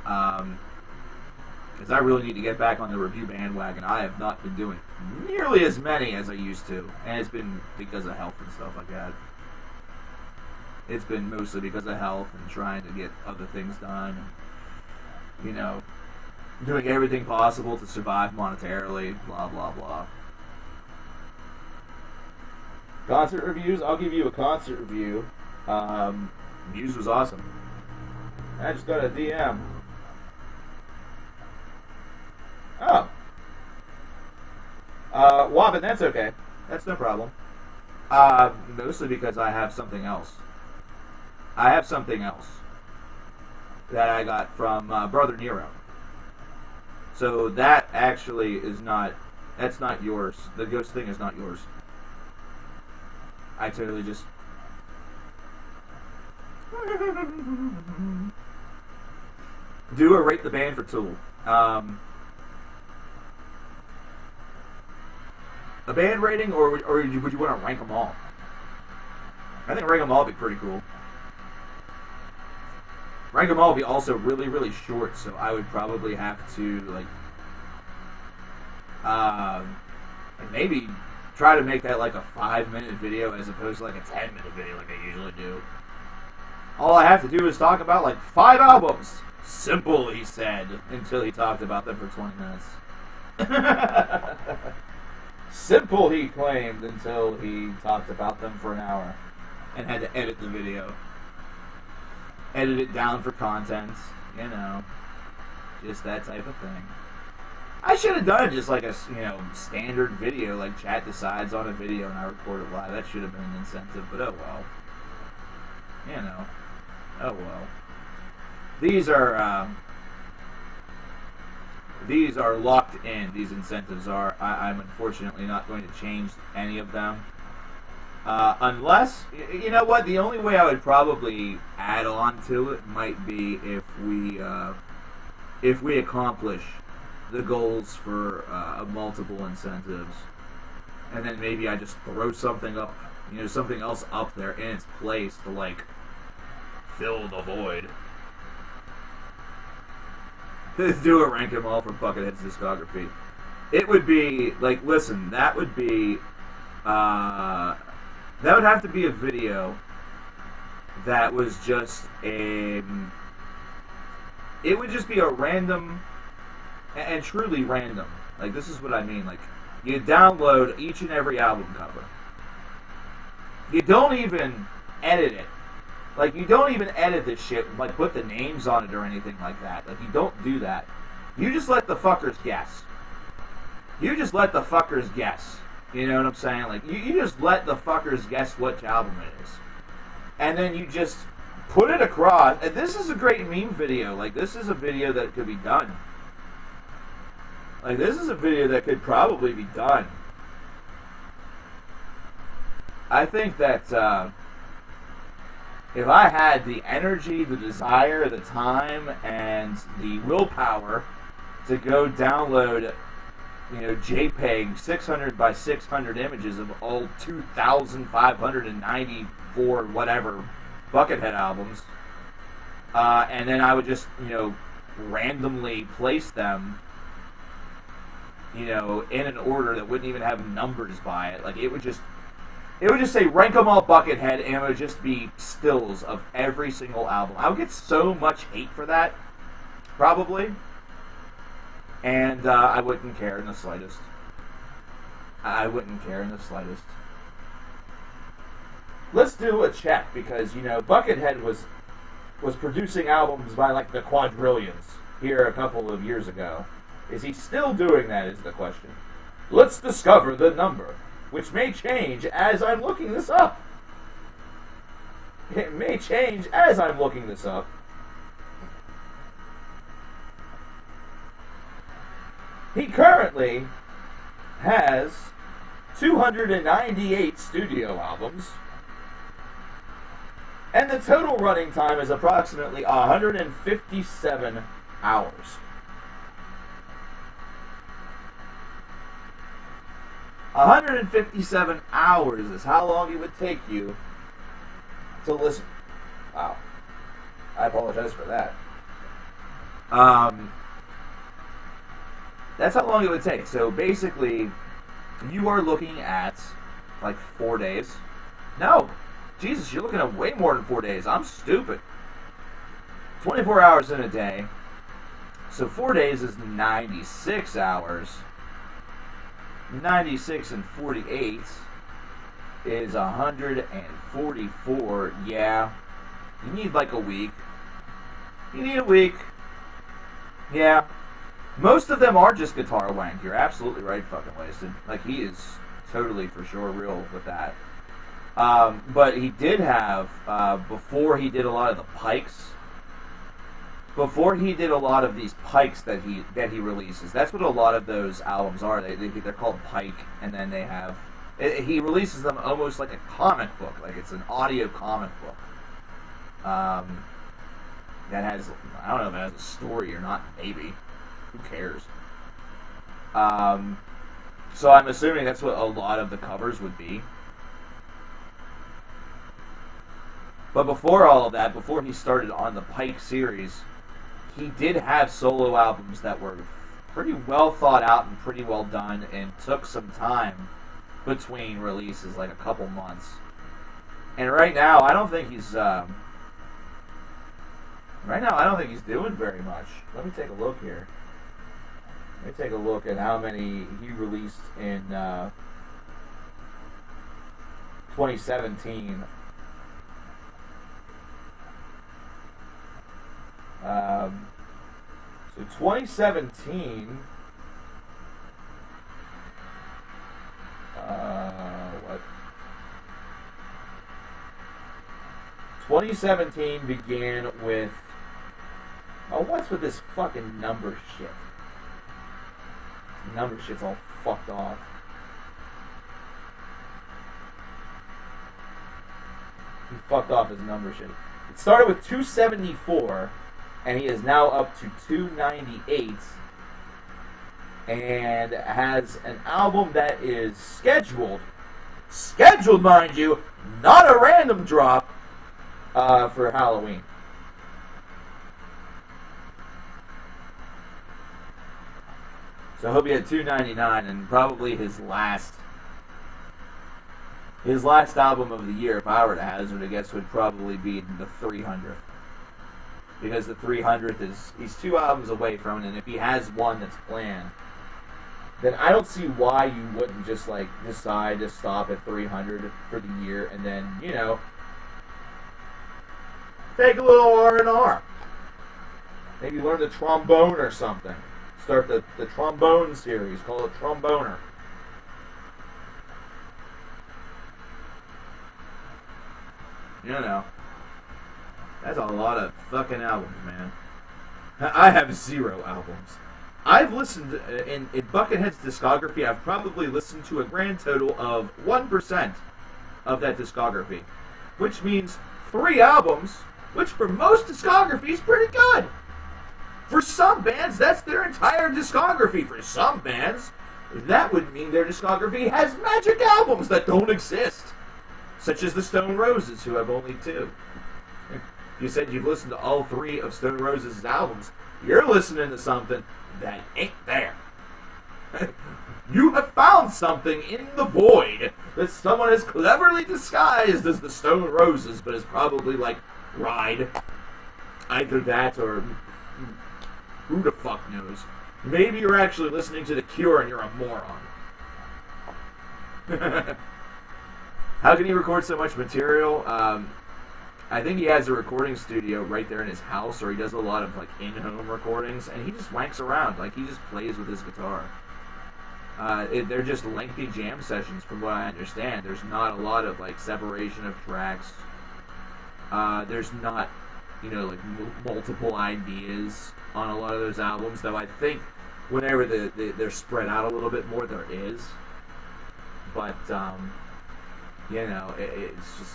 Because I really need to get back on the review bandwagon. I have not been doing nearly as many as I used to. And it's been because of health and stuff like that. It's been mostly because of health and trying to get other things done. And, doing everything possible to survive monetarily. Blah, blah, blah. Concert reviews? I'll give you a concert review. Muse was awesome. I just got a DM. Oh. Wobbin, that's okay. That's no problem. Mostly because I have something else. I have something else that I got from Brother Nero. So that actually is not, that's not yours. The ghost thing is not yours. I totally just... Do or rate the band for Tool. A band rating, or would you want to rank them all? I think rank them all would be pretty cool. Rank them all would be also really, really short, so I would probably have to, like maybe try to make that like a 5-minute video as opposed to like a 10-minute video like I usually do. All I have to do is talk about like 5 albums. Simple, he said, until he talked about them for 20 minutes. Simple, he claimed, until he talked about them for an hour and had to edit the video. Edit it down for content, you know, just that type of thing. I should have done just like a, you know, standard video, like chat decides on a video and I record it live. That should have been an incentive, but oh well. You know, oh well. These are locked in. These incentives are. I'm unfortunately not going to change any of them. Unless, you know what, the only way I would probably add on to it might be if we accomplish the goals for multiple incentives, and then maybe I just throw something up, you know, something else up there in its place to like fill the void. Do a rank 'em all for Buckethead's discography. It would be like, listen, that would have to be a video that was just a. It would just be a random, and truly random. Like, this is what I mean. Like, you download each and every album cover. You don't even edit it. Like, you don't even edit this shit, like, put the names on it or anything like that. Like, you don't do that. You just let the fuckers guess. You just let the fuckers guess. You know what I'm saying? Like, you just let the fuckers guess which album it is. And then you just put it across. And this is a great meme video. Like, this is a video that could be done. Like, this is a video that could probably be done. I think that, if I had the energy, the desire, the time, and the willpower to go download, you know, JPEG 600 by 600 images of all 2,594 whatever Buckethead albums, and then I would just, you know, randomly place them, you know, in an order that wouldn't even have numbers by it. Like, it would just say rank 'em all Buckethead, and it would just be stills of every single album. I would get so much hate for that, probably, and I wouldn't care in the slightest. I wouldn't care in the slightest. Let's do a check, because, you know, Buckethead was producing albums by, like, the quadrillions here a couple of years ago. Is he still doing that, is the question. Let's discover the number, which may change as I'm looking this up. It may change as I'm looking this up. He currently has 298 studio albums, and the total running time is approximately 157 hours. 157 hours is how long it would take you to listen. Wow. I apologize for that. That's how long it would take. So basically, you are looking at like 4 days. No. Jesus, you're looking at way more than 4 days. I'm stupid. 24 hours in a day. So 4 days is 96 hours. 96 and 48 is 144. Yeah. You need like a week. You need a week. Yeah. Most of them are just guitar wank. You're absolutely right, fucking wasted. Like, he is totally for sure real with that. But he did have, before he did a lot of the pikes, before he did a lot of these pikes that he releases, that's what a lot of those albums are. They're called pike, and then they have, he releases them almost like a comic book, like it's an audio comic book. That has, I don't know if it has a story or not, maybe. Who cares? So I'm assuming that's what a lot of the covers would be. But before all of that, before he started on the Pike series, he did have solo albums that were pretty well thought out and pretty well done, and took some time between releases, like a couple months. And right now, I don't think he's doing very much. Let me take a look here. Let me take a look at how many he released in 2017. So 2017. What? 2017 began with. Oh, what's with this fucking number shit? Number shit's all fucked off. He fucked off his number shit. It started with 274, and he is now up to 298, and has an album that is scheduled, mind you, not a random drop, for Halloween. So he'll be at 299, and probably his last album of the year, if I were to hazard a guess, would probably be the 300th. Because the 300th he's 2 albums away from it, and if he has one that's planned, then I don't see why you wouldn't just like decide to stop at 300 for the year, and then, you know, take a little R&R. Maybe learn the trombone or something. Start the trombone series, call it Tromboner. You know, that's a lot of fucking albums, man. I have 0 albums. I've listened, in Buckethead's discography, I've probably listened to a grand total of 1% of that discography. Which means 3 albums, which for most discography is pretty good. For some bands, that's their entire discography. For some bands, that would mean their discography has magic albums that don't exist. Such as the Stone Roses, who have only 2. You said you've listened to all 3 of Stone Roses' albums. You're listening to something that ain't there. You have found something in the void that someone has cleverly disguised as the Stone Roses, but is probably like Ride. Either that or who the fuck knows. Maybe you're actually listening to The Cure and you're a moron. How can he record so much material? I think he has a recording studio right there in his house, or he does a lot of like in-home recordings, and he just wanks around. Like, he just plays with his guitar. They're just lengthy jam sessions, from what I understand. There's not a lot of like separation of tracks. There's not, you know, like multiple ideas on a lot of those albums, though I think whenever they're spread out a little bit more, there is. But you know, it's just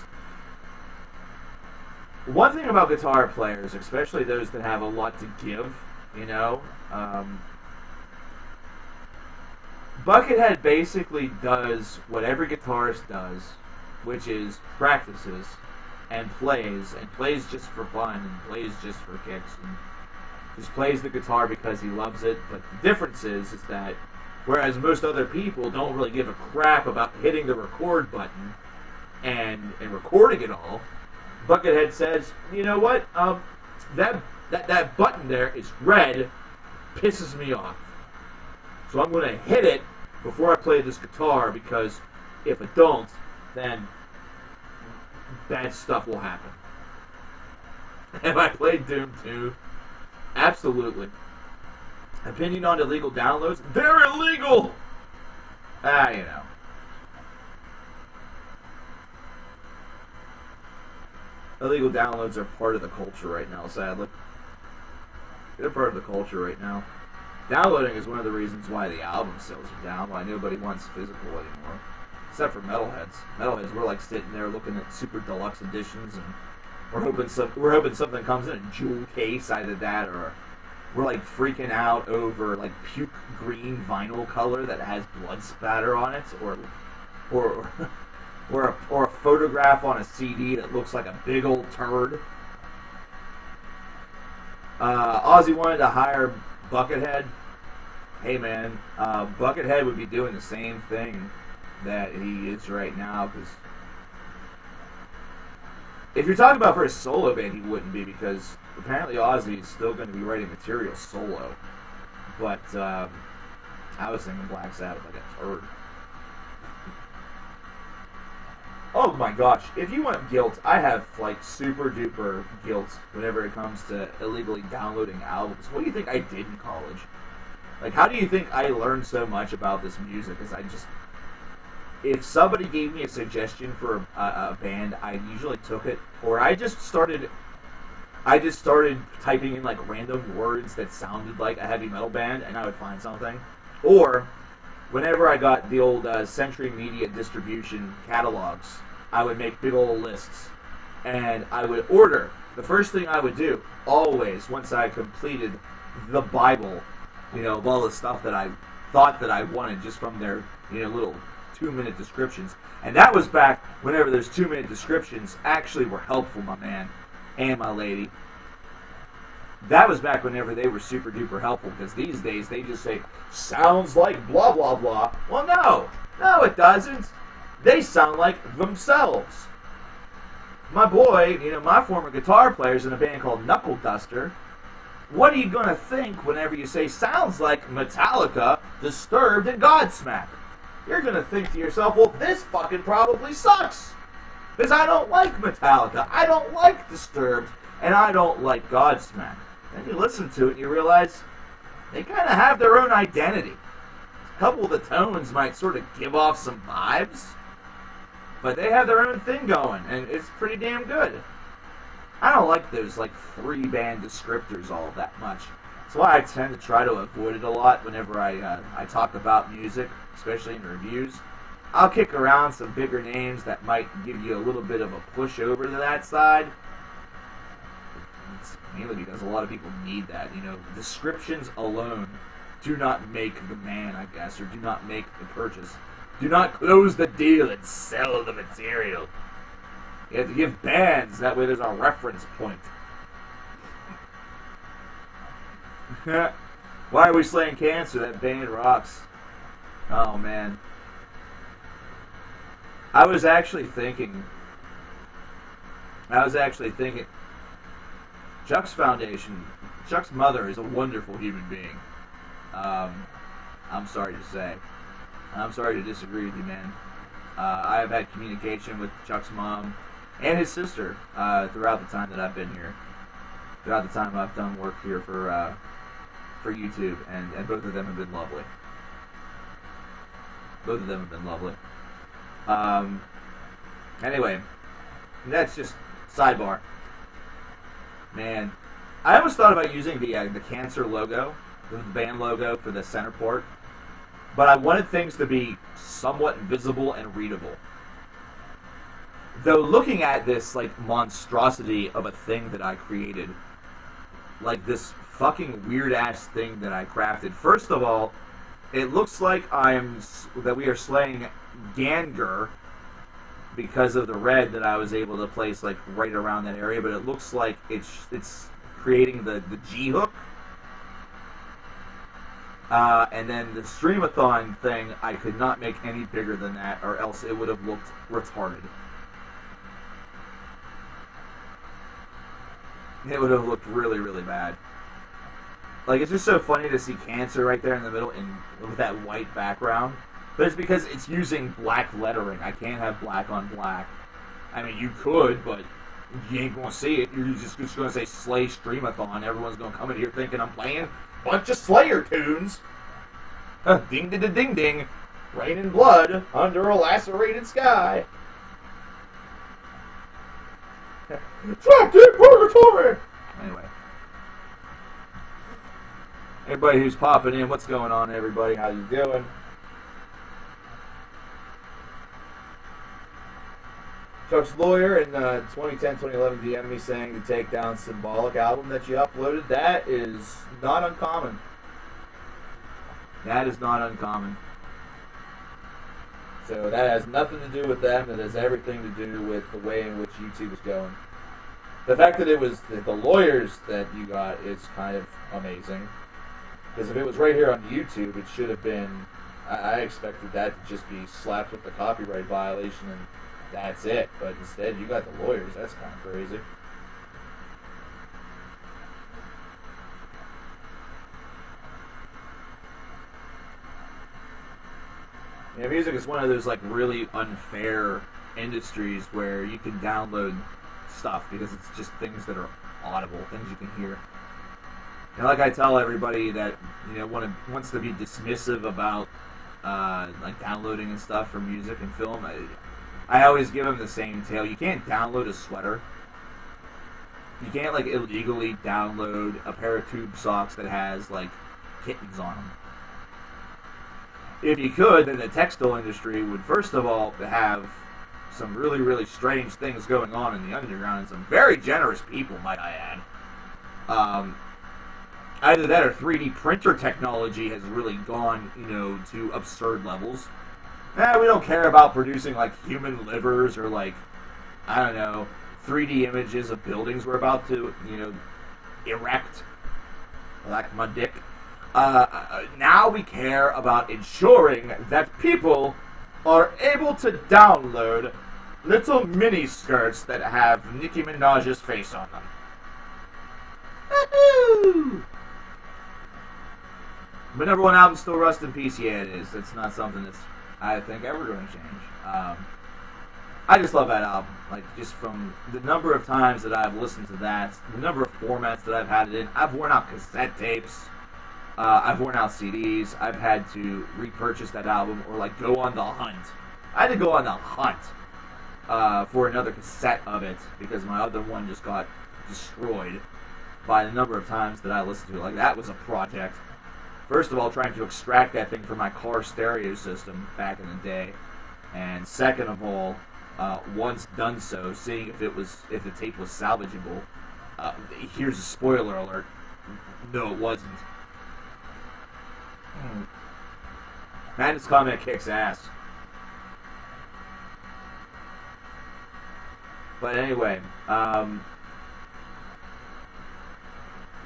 one thing about guitar players, especially those that have a lot to give, you know. Buckethead basically does what every guitarist does, which is practices and plays just for fun, and plays just for kicks, and just plays the guitar because he loves it. But the difference is that whereas most other people don't really give a crap about hitting the record button and recording it all, Buckethead says, you know what, that button there is red, pisses me off. So I'm going to hit it before I play this guitar, because if I don't, then bad stuff will happen. Have I played Doom 2? Absolutely. Opinion on illegal downloads? They're illegal! You know. Illegal downloads are part of the culture right now, sadly. They're part of the culture right now. Downloading is one of the reasons why the album sales are down, why nobody wants physical anymore. Except for metalheads. Metalheads, we're like sitting there looking at super deluxe editions, and we're hoping something comes in a jewel case, either that or we're like freaking out over like puke green vinyl color that has blood spatter on it, or a photograph on a CD that looks like a big old turd. Ozzy wanted to hire Buckethead. Hey man, Buckethead would be doing the same thing that he is right now, because if you're talking about for a solo band, he wouldn't be, because apparently Ozzy is still going to be writing material solo. But I was thinking Black Sabbath like a turd. Oh my gosh, if you want guilt, I have like super duper guilt whenever it comes to illegally downloading albums. What do you think I did in college? Like, how do you think I learned so much about this music? Because if somebody gave me a suggestion for a band, I usually took it, or I just started typing in like random words that sounded like a heavy metal band, and I would find something. Or whenever I got the old Century Media distribution catalogs, I would make big old lists, and I would order. The first thing I would do, always, once I completed the Bible, of all the stuff that I thought that I wanted just from their, little 2-minute descriptions. And that was back whenever those 2-minute descriptions actually were helpful, my man and my lady. That was back whenever they were super duper helpful, because these days they just say, sounds like blah blah blah. Well, no it doesn't. They sound like themselves. My boy, my former guitar player's in a band called Knuckle Duster. What are you going to think whenever you say, sounds like Metallica, Disturbed, and Godsmack? You're going to think to yourself, well, this fucking probably sucks. Because I don't like Metallica, I don't like Disturbed, and I don't like Godsmack. Then you listen to it and you realize they kind of have their own identity. A couple of the tones might sort of give off some vibes, but they have their own thing going, and it's pretty damn good. I don't like those, 3-band descriptors all that much. That's why I tend to try to avoid it a lot whenever I talk about music, especially in reviews. I'll kick around some bigger names that might give you a little bit of a push over to that side. It's mainly because a lot of people need that. Descriptions alone do not make the man, I guess, or do not make the purchase. Do not close the deal and sell the material. You have to give bands, that way there's a reference point. Why are we slaying cancer? That band rocks. Oh, man. I was actually thinking, Chuck's Foundation, Chuck's mother is a wonderful human being. I'm sorry to say. I'm sorry to disagree with you, man. I have had communication with Chuck's mom and his sister throughout the time that I've been here. Throughout the time I've done work here for YouTube, and both of them have been lovely. Both of them have been lovely. Anyway, that's just sidebar. Man, I almost thought about using the Cancer logo, the band logo for the center port, but I wanted things to be somewhat visible and readable. Though looking at this monstrosity of a thing that I created, this fucking weird ass thing that I crafted. First of all, it looks like that we are slaying Ganger because of the red that I was able to place right around that area, but it looks like it's creating the G hook. And then the Stream-a-Thon thing, I could not make any bigger than that, or else it would have looked retarded. It would have looked really, really bad. It's just so funny to see Cancer right there in the middle with that white background. But it's because it's using black lettering. I can't have black on black. I mean, you could, but you ain't going to see it. You're just going to say Slay Stream-a-Thon. Everyone's going to come in here thinking I'm playing a bunch of Slayer tunes. Ding, ding, ding, ding, ding. Rain and blood under a lacerated sky. Trapped in purgatory! Anyway. Everybody who's popping in, what's going on, everybody? How you doing? Chuck's lawyer in 2010-2011 DM'd me saying to take down Symbolic album that you uploaded. That is not uncommon. That is not uncommon. So that has nothing to do with them. It has everything to do with the way in which YouTube is going. The fact that it was the lawyers that you got is kind of amazing. Because if it was right here on YouTube, it should have been... I expected that to just be slapped with the copyright violation and that's it. But instead, you got the lawyers. That's kind of crazy. Yeah, music is one of those like really unfair industries where you can download stuff because it's just things that are audible, things you can hear. And like I tell everybody that wants to be dismissive about like downloading and stuff for music and film, I always give them the same tale. You can't download a sweater. You can't like illegally download a pair of tube socks that has like kittens on them. If you could, then the textile industry would first of all have some really, really strange things going on in the underground, and some very generous people, might I add. Either that or 3D printer technology has really gone, to absurd levels. We don't care about producing like human livers or like, I don't know, 3D images of buildings we're about to, erect. Like my dick. Now we care about ensuring that people are able to download little mini skirts that have Nicki Minaj's face on them. Woohoo! But number one album still Rust in Peace. Yeah, it is. It's not something that's, I think, ever going to change. I just love that album. Like, just from the number of times that I've listened to that, the number of formats that I've had it in. I've worn out cassette tapes. I've worn out CDs. I've had to repurchase that album or like go on the hunt. I had to go on the hunt for another cassette of it because my other one just got destroyed by the number of times that I listened to it. Like, that was a project. First of all, trying to extract that thing from my car stereo system back in the day, and second of all, once done so, seeing if the tape was salvageable. Here's a spoiler alert: no, it wasn't. Man, this comment kicks ass. But anyway,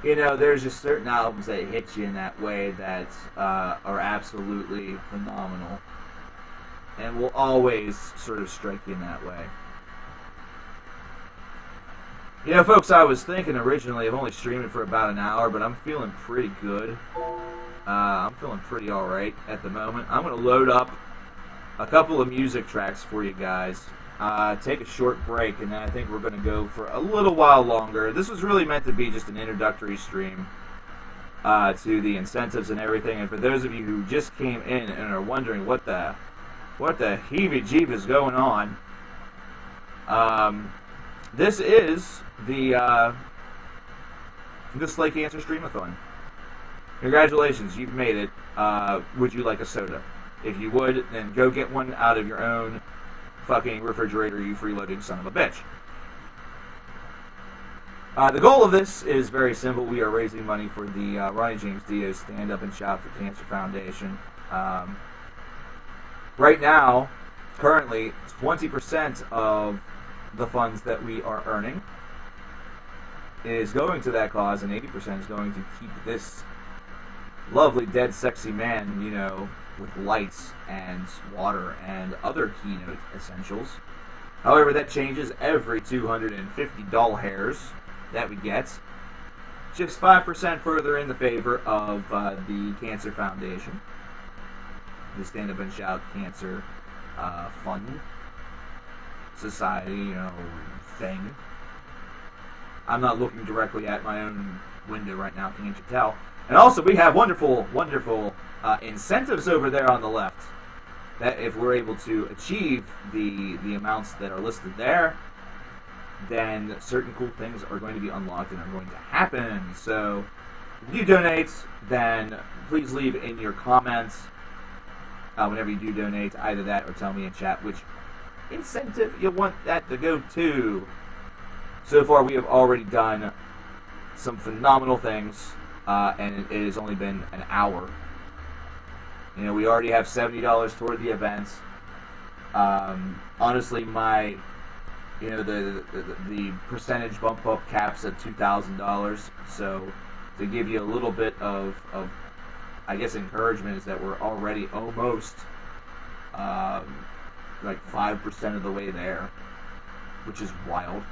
there's just certain albums that hit you in that way that are absolutely phenomenal, and will always sort of strike you in that way. Folks, I was thinking originally of only streaming for about an hour, but I'm feeling pretty good. I'm feeling pretty alright at the moment. I'm going to load up a couple of music tracks for you guys, take a short break, and then I think we're going to go for a little while longer. This was really meant to be just an introductory stream to the incentives and everything, and for those of you who just came in and are wondering what the heebie-jeeb is going on, this is the Slay Cancer Stream-a-Thon. Congratulations, you've made it. Would you like a soda? If you would, then go get one out of your own fucking refrigerator, you freeloading son of a bitch. The goal of this is very simple. We are raising money for the Ronnie James Dio Stand Up and Shout for Cancer Foundation. Right now, currently, 20% of the funds that we are earning is going to that cause, and 80% is going to keep this lovely, dead, sexy man, with lights and water and other keynote essentials. However, that changes every 250 doll hairs that we get. Just 5% further in the favor of the Cancer Foundation, the Stand Up and Shout Cancer Fund Society, thing. I'm not looking directly at my own window right now, can't you tell? And also, we have wonderful, wonderful incentives over there on the left. That if we're able to achieve the amounts that are listed there, then certain cool things are going to be unlocked and are going to happen. So, if you donate, then please leave in your comments whenever you do donate, either that or tell me in chat which incentive you want that to go to. So far, we have already done some phenomenal things. And it has only been an hour. We already have $70 toward the event. Honestly, my, the percentage bump up caps at $2,000. So to give you a little bit of I guess encouragement is that we're already almost like 5% of the way there, which is wild,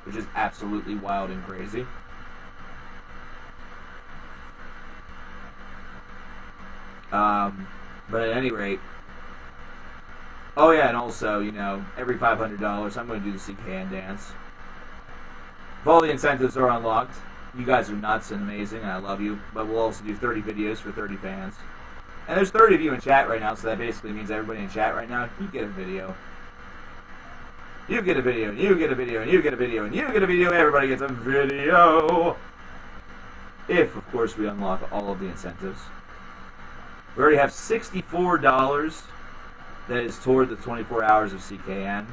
which is absolutely wild and crazy. But at any rate, Oh yeah, and also, you know, every $500, I'm going to do the CKN dance. If all the incentives are unlocked, you guys are nuts and amazing, and I love you. But we'll also do 30 videos for 30 fans. And there's 30 of you in chat right now, so that basically means everybody in chat right now, you get a video. You get a video, and you get a video, and you get a video, and you get a video, everybody gets a video. If, of course, we unlock all of the incentives. We already have $64 that is toward the 24 hours of CKN.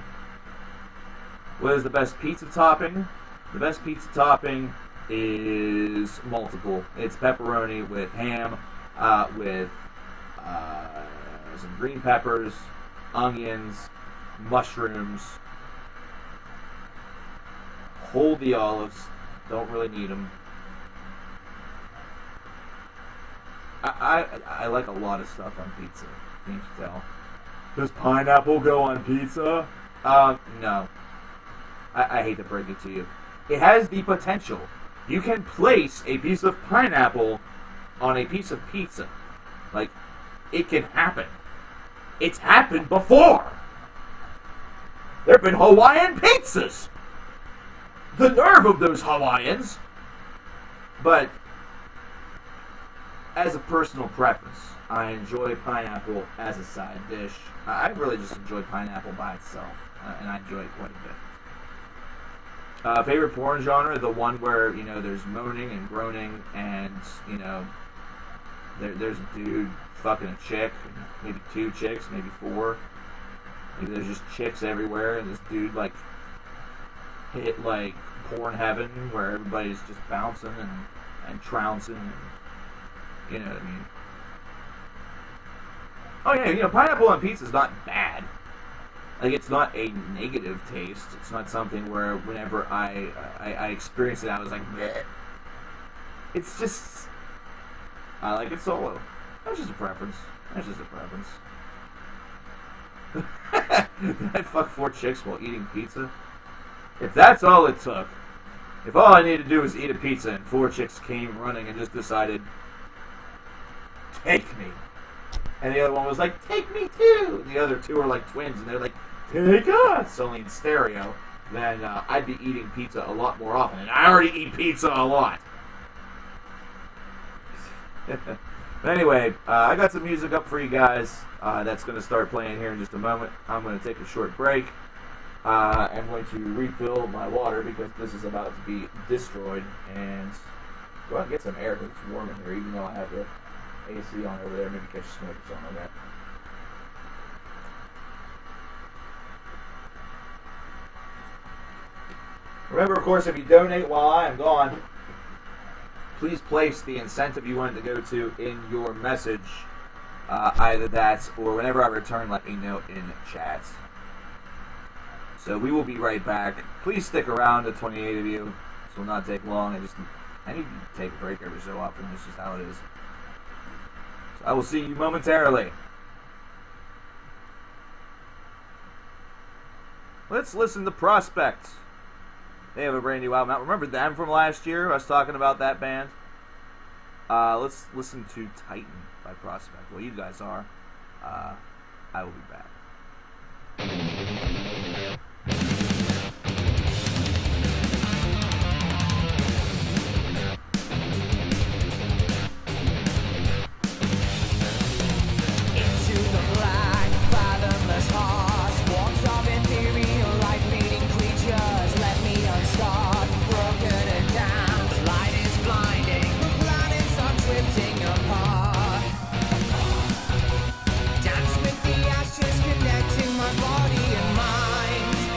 What is the best pizza topping? The best pizza topping is multiple. It's pepperoni with ham, with some green peppers, onions, mushrooms. Hold the olives. Don't really need them. I like a lot of stuff on pizza. Can't you tell? Does pineapple go on pizza? No. I hate to break it to you. It has the potential. You can place a piece of pineapple on a piece of pizza. Like, it can happen. It's happened before. There have been Hawaiian pizzas. The nerve of those Hawaiians. But as a personal preference, I enjoy pineapple as a side dish. I really just enjoy pineapple by itself, and I enjoy it quite a bit. Favorite porn genre? The one where, you know, there's moaning and groaning, and, you know, there's a dude fucking a chick, maybe 2 chicks, maybe 4. Maybe there's just chicks everywhere, and this dude, like, hit, like, porn heaven, where everybody's just bouncing and trouncing, and, you know what I mean? Oh yeah, you know, pineapple on pizza is not bad. Like, it's not a negative taste. It's not something where whenever I experienced it, I was like, bleh. It's just, I like it solo. That's just a preference. That's just a preference. I fuck 4 chicks while eating pizza. If that's all it took, if all I needed to do was eat a pizza and 4 chicks came running and just decided, take me. And the other one was like, take me too. And the other 2 are like twins, and they're like, take us. Only in stereo. Then I'd be eating pizza a lot more often. And I already eat pizza a lot. But anyway, I got some music up for you guys. That's going to start playing here in just a moment. I'm going to take a short break. I'm going to refill my water because this is about to be destroyed. And go out and get some air because it's warm in here, even though I have the AC on over there. Maybe catch smoke or something like that. Remember, of course, if you donate while I am gone, please place the incentive you want it to go to in your message. Either that or whenever I return, let me know in chat. So we will be right back. Please stick around, the 28 of you. This will not take long. I need to take a break every so often. This is how it is. So I will see you momentarily. Let's listen to Prospect. They have a brand new album out. Remember them from last year? I was talking about that band. Let's listen to Titan by Prospect. Well, you guys are. I will be back. Into the black, fathomless heart, walks of ethereal life-leading creatures. Let me unscarred, broken and down. The light is blinding, the planets are drifting apart. Dance with the ashes, connecting my body and mind.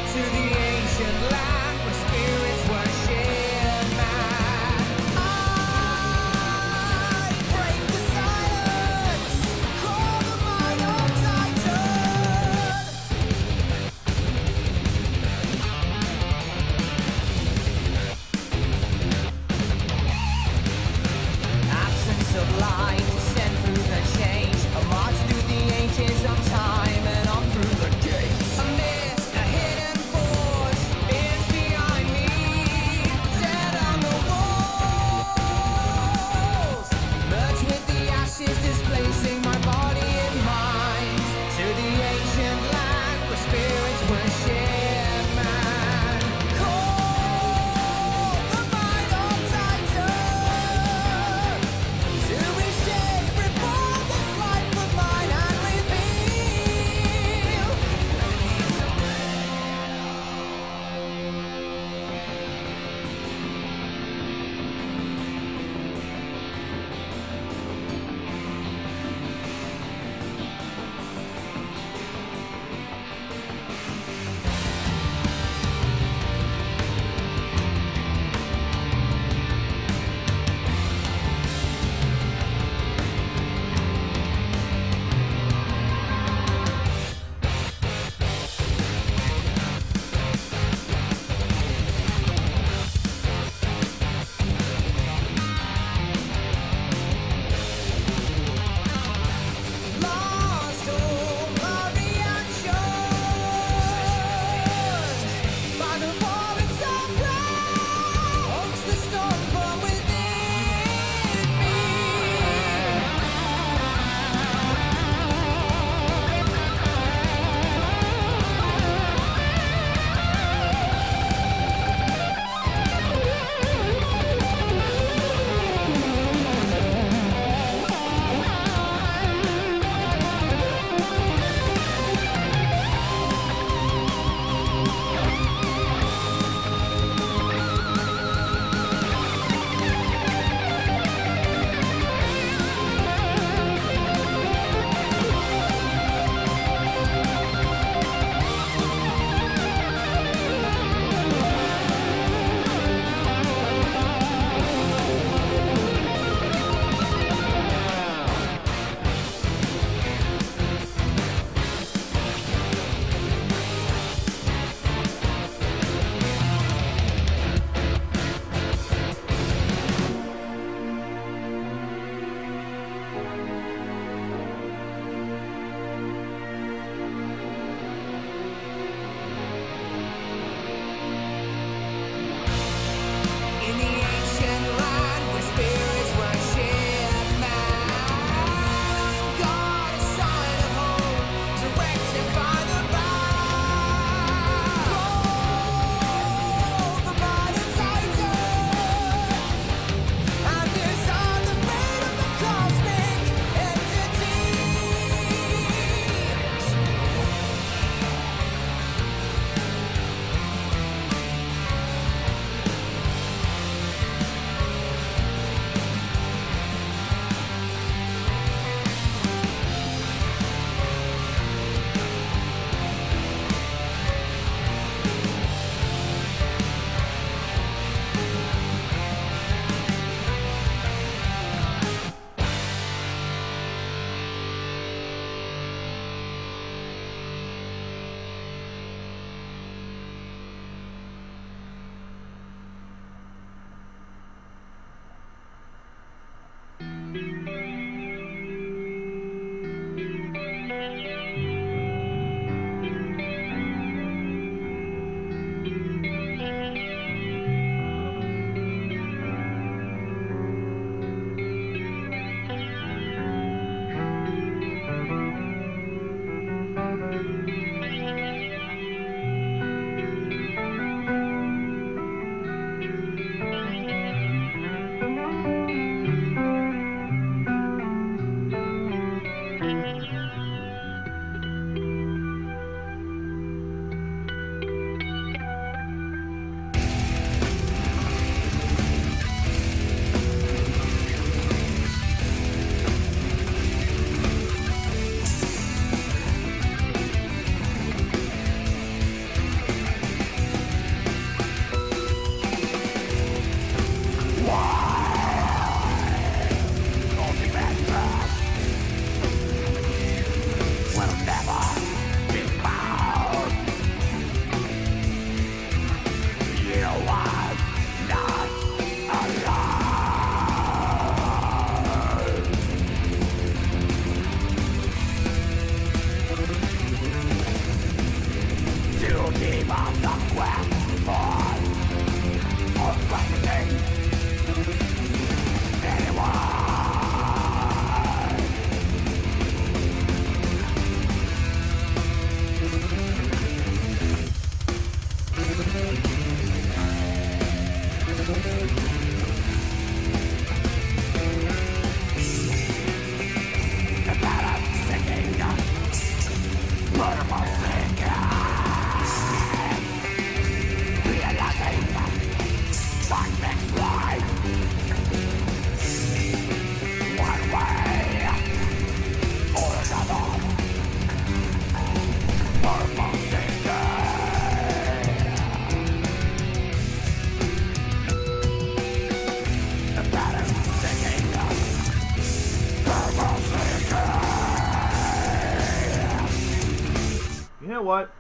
know what?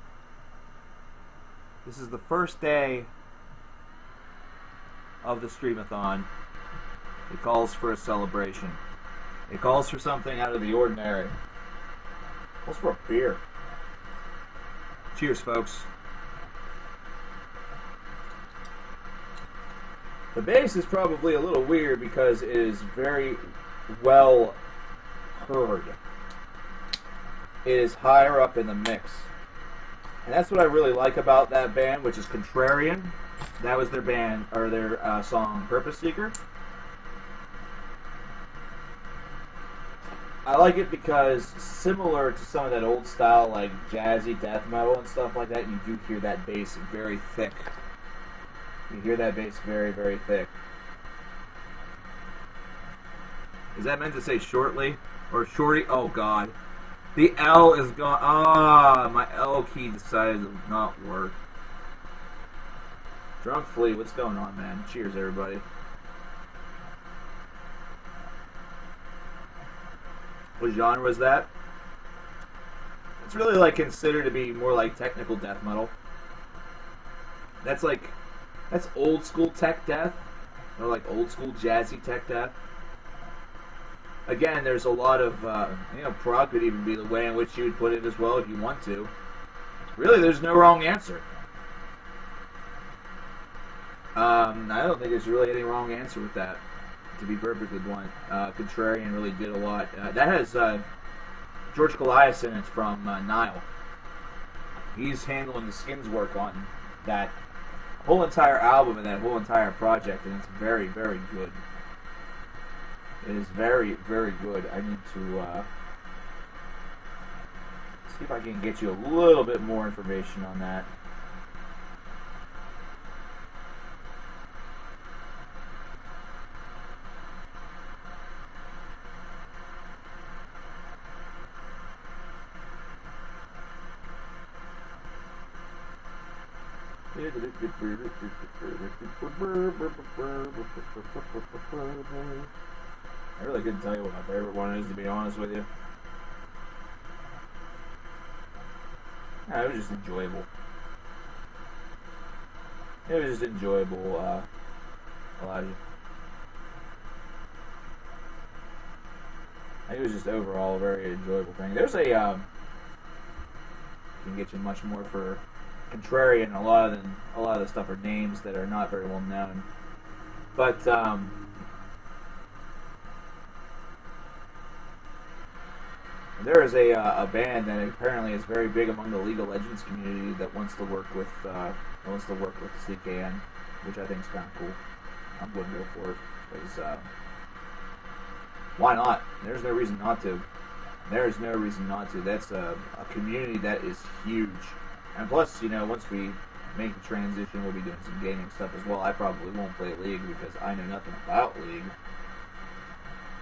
This is the first day of the Stream-a-Thon. It calls for a celebration. It calls for something out of the ordinary. It calls for a beer. Cheers, folks. The bass is probably a little weird because it is very well heard. It is higher up in the mix. And that's what I really like about that band, which is Contrarian. That was their band, or their song, Purpose Seeker. I like it because, similar to some of that old style, like jazzy death metal and stuff like that, you do hear that bass very thick. You hear that bass very, very thick. Is that meant to say shortly? Or shorty? Oh, God. The L is gone. Ah, my L key decided to not work. Drunk Flea, what's going on, man? Cheers, everybody. What genre was that? It's really like considered to be more like technical death metal. That's old school tech death, or like old school jazzy tech death. Again, there's a lot of, prog could even be the way in which you would put it as well if you want to. Really, there's no wrong answer. I don't think there's really any wrong answer with that, to be perfectly blunt. Contrarian really did a lot. That has George Colias in it from Nile. He's handling the Skins work on that whole entire album and that whole entire project, and it's very, very good. It is very, very good. I need to see if I can get you a little bit more information on that. I really couldn't tell you what my favorite one is, to be honest with you. It was just enjoyable. It was just enjoyable, Elijah. I think it was just overall a very enjoyable thing. There's a, can get you much more for Contrarian. A lot of the stuff are names that are not very well known. But, there is a band that apparently is very big among the League of Legends community that wants to work with CKN, which I think is kind of cool. I'm going to go for it because why not? There's no reason not to. There's no reason not to. That's a community that is huge, and plus, once we make the transition, we'll be doing some gaming stuff as well. I probably won't play League because I know nothing about League.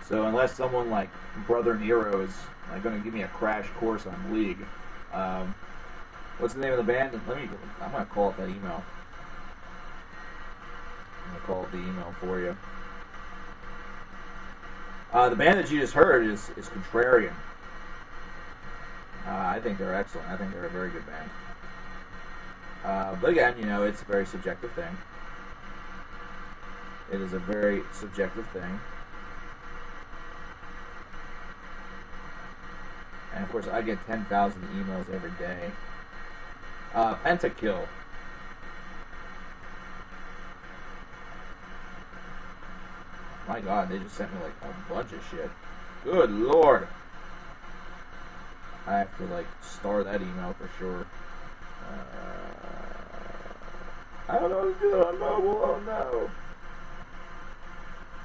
So unless someone like Brother Nero is going to give me a crash course on League, what's the name of the band? I'm going to call up that email. I'm going to call up the email for you. The band that you just heard is Contrarian. I think they're excellent. I think they're a very good band. But again, it's a very subjective thing. It is a very subjective thing. And of course, I get 10,000 emails every day. Pentakill. My God, they just sent me like a bunch of shit. Good Lord. I have to star that email for sure. I don't know how to do it on mobile. Oh no.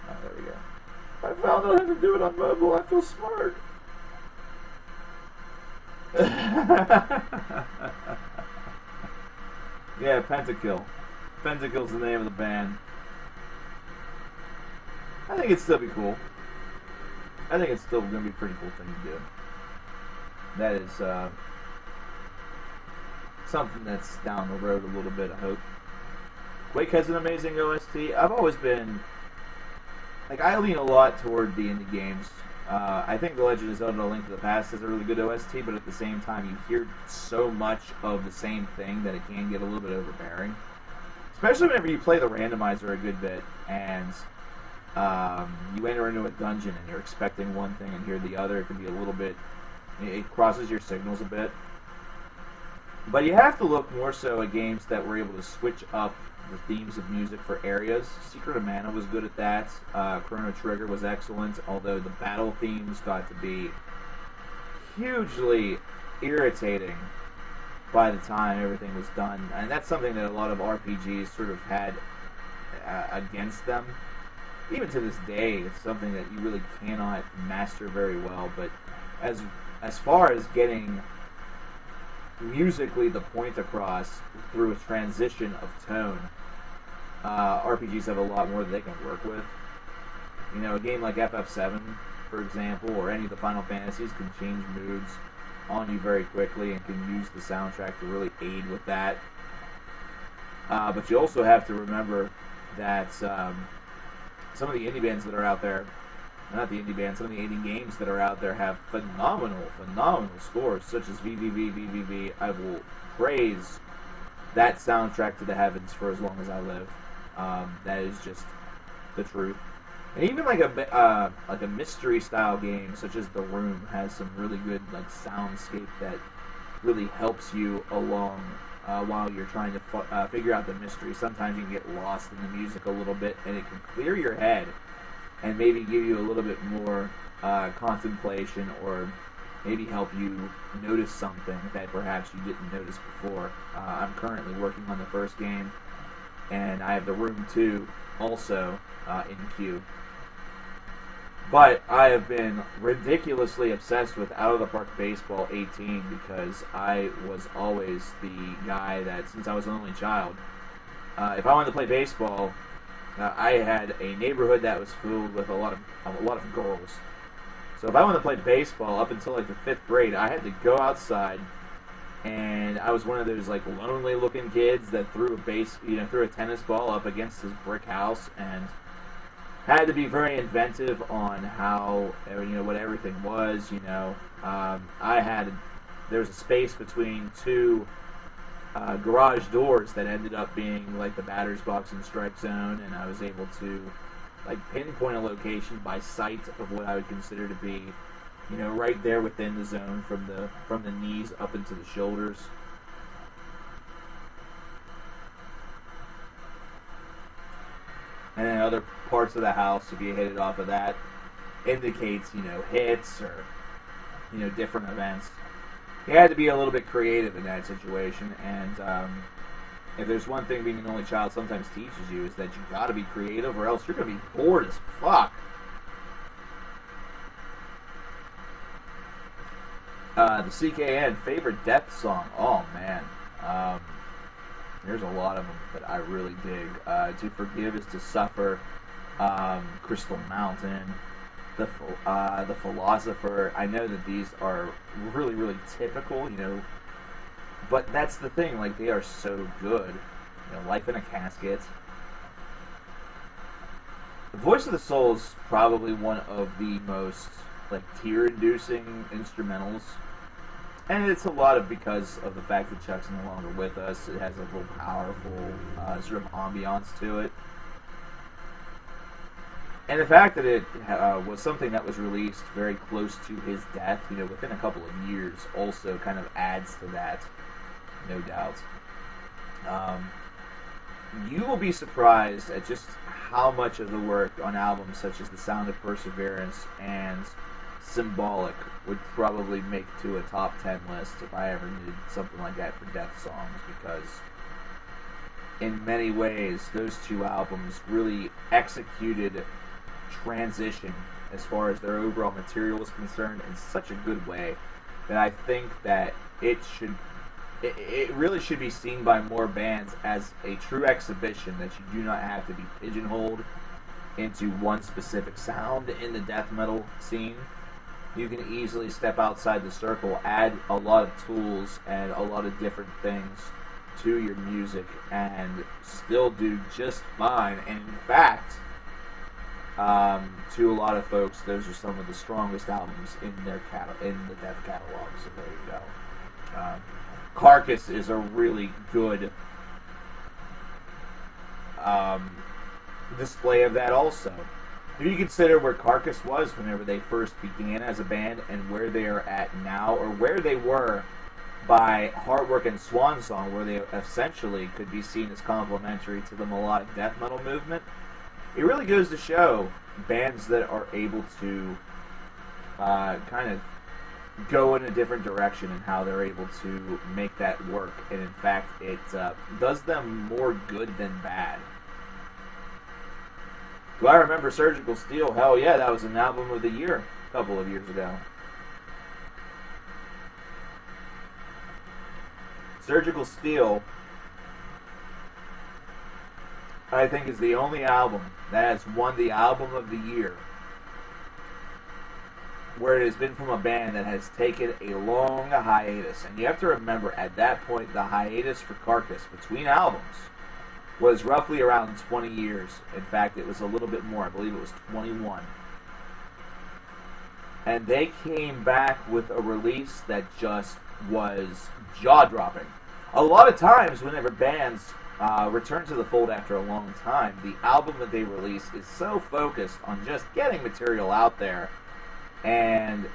Oh, there we go. I found out how to do it on mobile. I feel smart. Yeah, Pentakill. Pentakill's the name of the band. I think it'd still be cool. I think it's still going to be a pretty cool thing to do. That is something that's down the road a little bit, I hope. Quake has an amazing OST. I've always been... I lean a lot toward the indie games. I think The Legend of Zelda: A Link to the Past is a really good OST, but at the same time, you hear so much of the same thing that it can get a little bit overbearing. Especially whenever you play the randomizer a good bit, and you enter into a dungeon and you're expecting one thing and hear the other. It can be a little bit, it crosses your signals a bit. But you have to look more so at games that were able to switch up the themes of music for areas. Secret of Mana was good at that. Chrono Trigger was excellent, although the battle themes got to be hugely irritating by the time everything was done. And that's something that a lot of RPGs sort of had against them. Even to this day, it's something that you really cannot master very well. But as far as getting musically the point across through a transition of tone, RPGs have a lot more that they can work with. You know, a game like FF7, for example, or any of the Final Fantasies can change moods on you very quickly and can use the soundtrack to really aid with that. But you also have to remember that some of the indie bands that are out there, not the indie bands, some of the indie games that are out there have phenomenal scores, such as VVV. I will praise that soundtrack to the heavens for as long as I live. That is just the truth. And even like a mystery style game such as The Room has some really good like soundscape that really helps you along while you're trying to figure out the mystery. Sometimes you can get lost in the music a little bit, and it can clear your head and maybe give you a little bit more contemplation, or maybe help you notice something that perhaps you didn't notice before. I'm currently working on the first game, and I have The Room 2 also in queue. But I have been ridiculously obsessed with Out of the Park Baseball 18 because I was always the guy that, since I was an only child, if I wanted to play baseball, I had a neighborhood that was filled with a lot of girls. So if I wanted to play baseball up until like the 5th grade, I had to go outside, and I was one of those like lonely-looking kids that threw a tennis ball up against his brick house, and had to be very inventive on how, what everything was. There was a space between two garage doors that ended up being like the batter's box and strike zone, and I was able to like pinpoint a location by sight of what I would consider to be, right there within the zone from the knees up into the shoulders. And then other parts of the house, if you hit it off of that, indicates, hits or, different events. You had to be a little bit creative in that situation, and if there's one thing being an only child sometimes teaches you, is that you gotta be creative or else you're gonna be bored as fuck. The CKN favorite death song. Oh man. There's a lot of them that I really dig. To Forgive is to Suffer, Crystal Mountain, the Philosopher. I know that these are really, really typical, but that's the thing, like, they are so good. Life in a Casket. The Voice of the Soul is probably one of the most, like, tear-inducing instrumentals. And it's a lot of because of the fact that Chuck's no longer with us. It has a real powerful sort of ambiance to it. And the fact that it was something that was released very close to his death, within a couple of years, also kind of adds to that, no doubt. You will be surprised at just how much of the work on albums such as The Sound of Perseverance and Symbolic would probably make to a top 10 list if I ever needed something like that for death songs, because in many ways those two albums really executed transition as far as their overall material is concerned in such a good way that I think that it really should be seen by more bands as a true exhibition, that you do not have to be pigeonholed into one specific sound in the death metal scene. You can easily step outside the circle, add a lot of tools and a lot of different things to your music, and still do just fine. And in fact, To a lot of folks, those are some of the strongest albums in their in the Death catalog. So there you go. Carcass is a really good display of that also. If you consider where Carcass was whenever they first began as a band and where they are at now, or where they were by Heartwork and Swan Song, where they essentially could be seen as complementary to the melodic death metal movement, it really goes to show bands that are able to kind of go in a different direction and how they're able to make that work. And in fact, it does them more good than bad. Do I remember Surgical Steel? Hell yeah, that was an album of the year a couple of years ago. Surgical Steel, I think, is the only album that has won the album of the year where it has been from a band that has taken a long hiatus. And you have to remember, at that point, the hiatus for Carcass between albums was roughly around 20 years. In fact, it was a little bit more. I believe it was 21. And they came back with a release that just was jaw-dropping. A lot of times, whenever bands return to the fold after a long time, the album that they release is so focused on just getting material out there. And,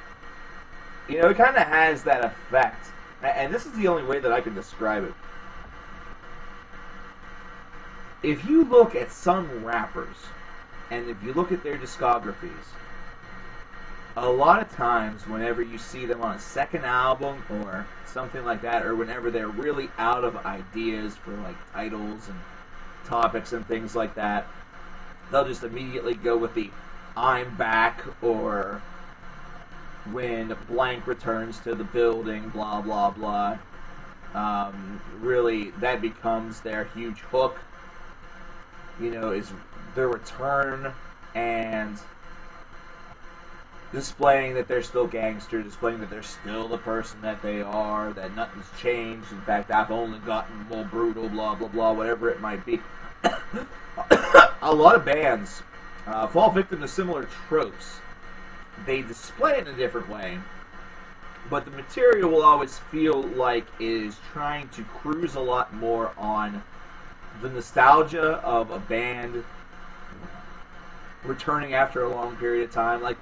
you know, it kind of has that effect. And this is the only way that I can describe it. If you look at some rappers, and if you look at their discographies, a lot of times whenever you see them on a second album or something like that, or whenever they're really out of ideas for like titles and topics and things like that, they'll just immediately go with the "I'm back" or "when blank returns to the building," blah blah blah. Really, that becomes their huge hook. You know, is their return and displaying that they're still gangster, displaying that they're still the person that they are, that nothing's changed. In fact, I've only gotten more brutal, blah, blah, blah, whatever it might be. A lot of bands fall victim to similar tropes. They display it in a different way, but the material will always feel like it is trying to cruise a lot more on the nostalgia of a band returning after a long period of time. Like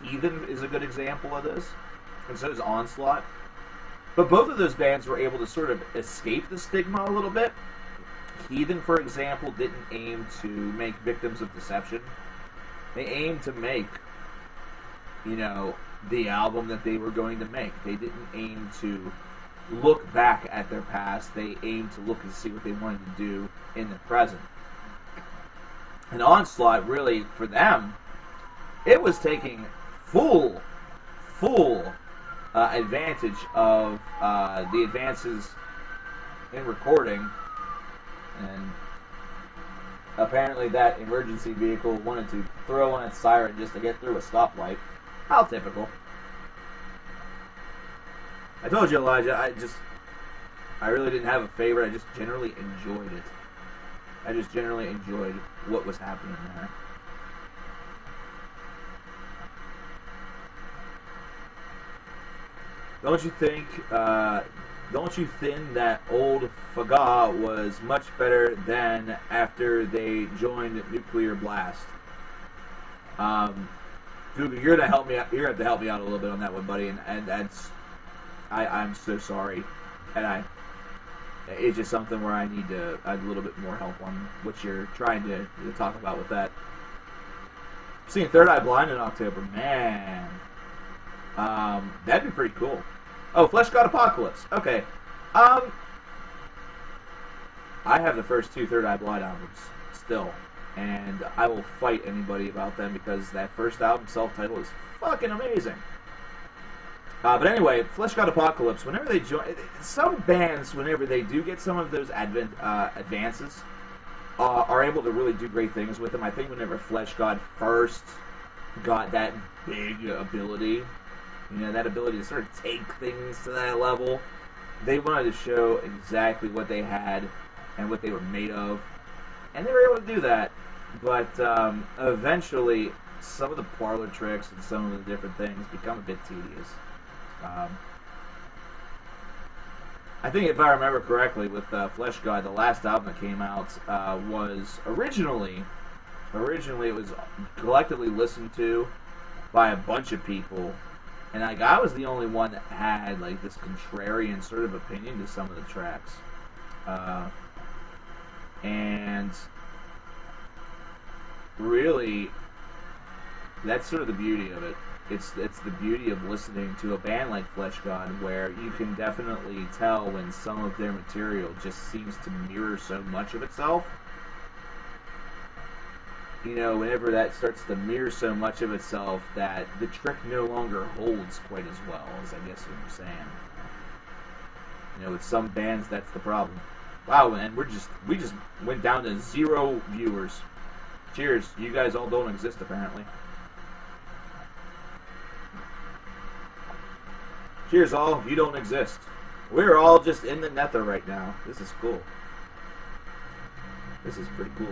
Heathen is a good example of this, and so is Onslaught. But both of those bands were able to sort of escape the stigma a little bit. Heathen, for example, didn't aim to make Victims of Deception. They aimed to make, you know, the album that they were going to make. They didn't aim to look back at their past. They aimed to look and see what they wanted to do in the present. And Onslaught, really, for them, it was taking full advantage of the advances in recording. And apparently that emergency vehicle wanted to throw on its siren just to get through a stoplight. How typical. I told you, Elijah, I really didn't have a favorite. I just generally enjoyed it. I just generally enjoyed what was happening there. Don't you think that old Faga was much better than after they joined Nuclear Blast? Google, you're gonna help me out. You're gonna have to help me out a little bit on that one, buddy. And that's, I'm so sorry, and it's just something where I need a little bit more help on what you're trying to talk about with that. Seeing Third Eye Blind in October, man. That'd be pretty cool. Oh, Flesh God Apocalypse. Okay. I have the first two Third Eye Blind albums still, and I will fight anybody about them because that first album, self-titled, is fucking amazing. But anyway, Flesh God Apocalypse, whenever they join, some bands, whenever they do get some of those advances, are able to really do great things with them. I think whenever Flesh God first got that big ability, you know, that ability to sort of take things to that level, they wanted to show exactly what they had and what they were made of. And they were able to do that. But eventually, some of the parlor tricks and some of the different things become a bit tedious. I think if I remember correctly, with Flesh God, the last album that came out was originally it was collectively listened to by a bunch of people, and like I was the only one that had like this contrarian sort of opinion to some of the tracks, and really, that's sort of the beauty of it. It's the beauty of listening to a band like Flesh God, where you can definitely tell when some of their material just seems to mirror so much of itself. You know, whenever that starts to mirror so much of itself that the trick no longer holds quite as well, as I guess what you're saying. You know, with some bands, that's the problem. Wow, and we just went down to 0 viewers. Cheers, you guys all don't exist apparently. Cheers all, you don't exist. We're all just in the nether right now. This is cool. This is pretty cool.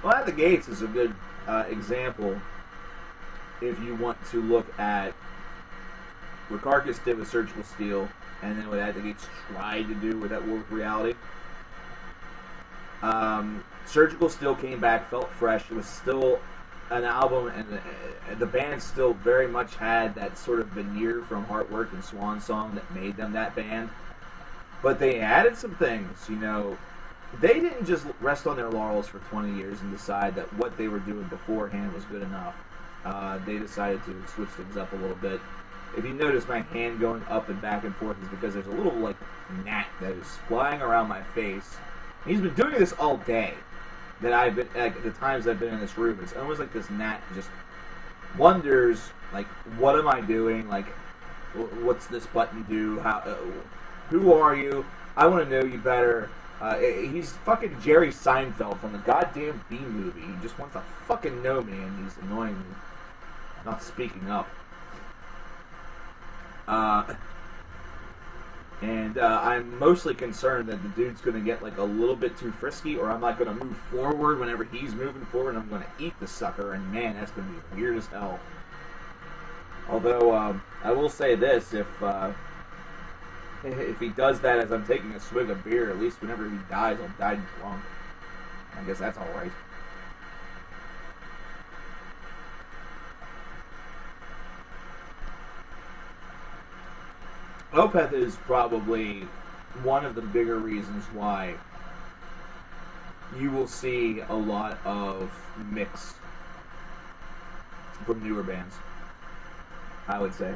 Well, At the Gates is a good example if you want to look at what Carcass did with Surgical Steel and then what At the Gates tried to do with that War with Reality. Surgical Steel came back, felt fresh. It was still an album, and the band still very much had that sort of veneer from Heartwork and Swan Song that made them that band. But they added some things, you know. They didn't just rest on their laurels for 20 years and decide that what they were doing beforehand was good enough. They decided to switch things up a little bit. If you notice my hand going up and back and forth, is because there's a little, like, gnat that is flying around my face. And he's been doing this all day. That I've been, like, the times I've been in this room, it's almost like this gnat just wonders, like, what am I doing? Like, what's this button do? How? Who are you? I want to know you better. He's fucking Jerry Seinfeld from the goddamn B movie. He just wants to fucking know me, and he's annoying me, not speaking up. And I'm mostly concerned that the dude's going to get like a little bit too frisky, or I'm not going to move forward whenever he's moving forward, and I'm going to eat the sucker, and man, that's going to be weird as hell. Although, I will say this, if he does that as I'm taking a swig of beer, at least whenever he dies, I'll die drunk. I guess that's alright. Opeth is probably one of the bigger reasons why you will see a lot of mix from newer bands, I would say.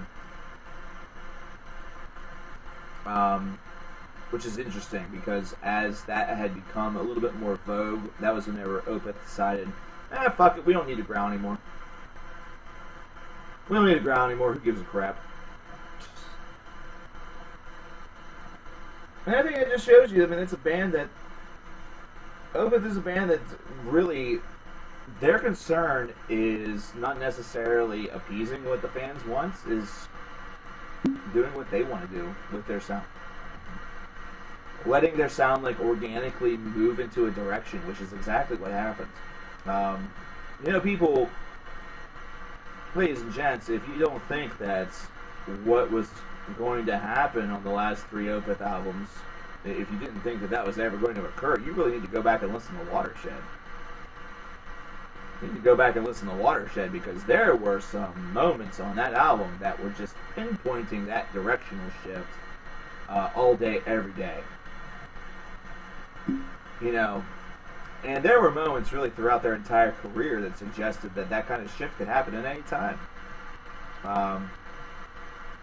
Which is interesting, because as that had become a little bit more vogue, that was whenever Opeth decided, fuck it, we don't need to growl anymore. We don't need to growl anymore, who gives a crap? And I think it just shows you, I mean, it's a band that, Opeth is a band that really, their concern is not necessarily appeasing what the fans want, is doing what they want to do with their sound. Letting their sound, like, organically move into a direction, which is exactly what happened. You know, people, ladies and gents, if you don't think that's what was going to happen on the last 3 Opeth albums, if you didn't think that that was ever going to occur, you really need to go back and listen to Watershed. You need to go back and listen to Watershed, because there were some moments on that album that were just pinpointing that directional shift all day, every day. You know, and there were moments really throughout their entire career that suggested that that kind of shift could happen at any time.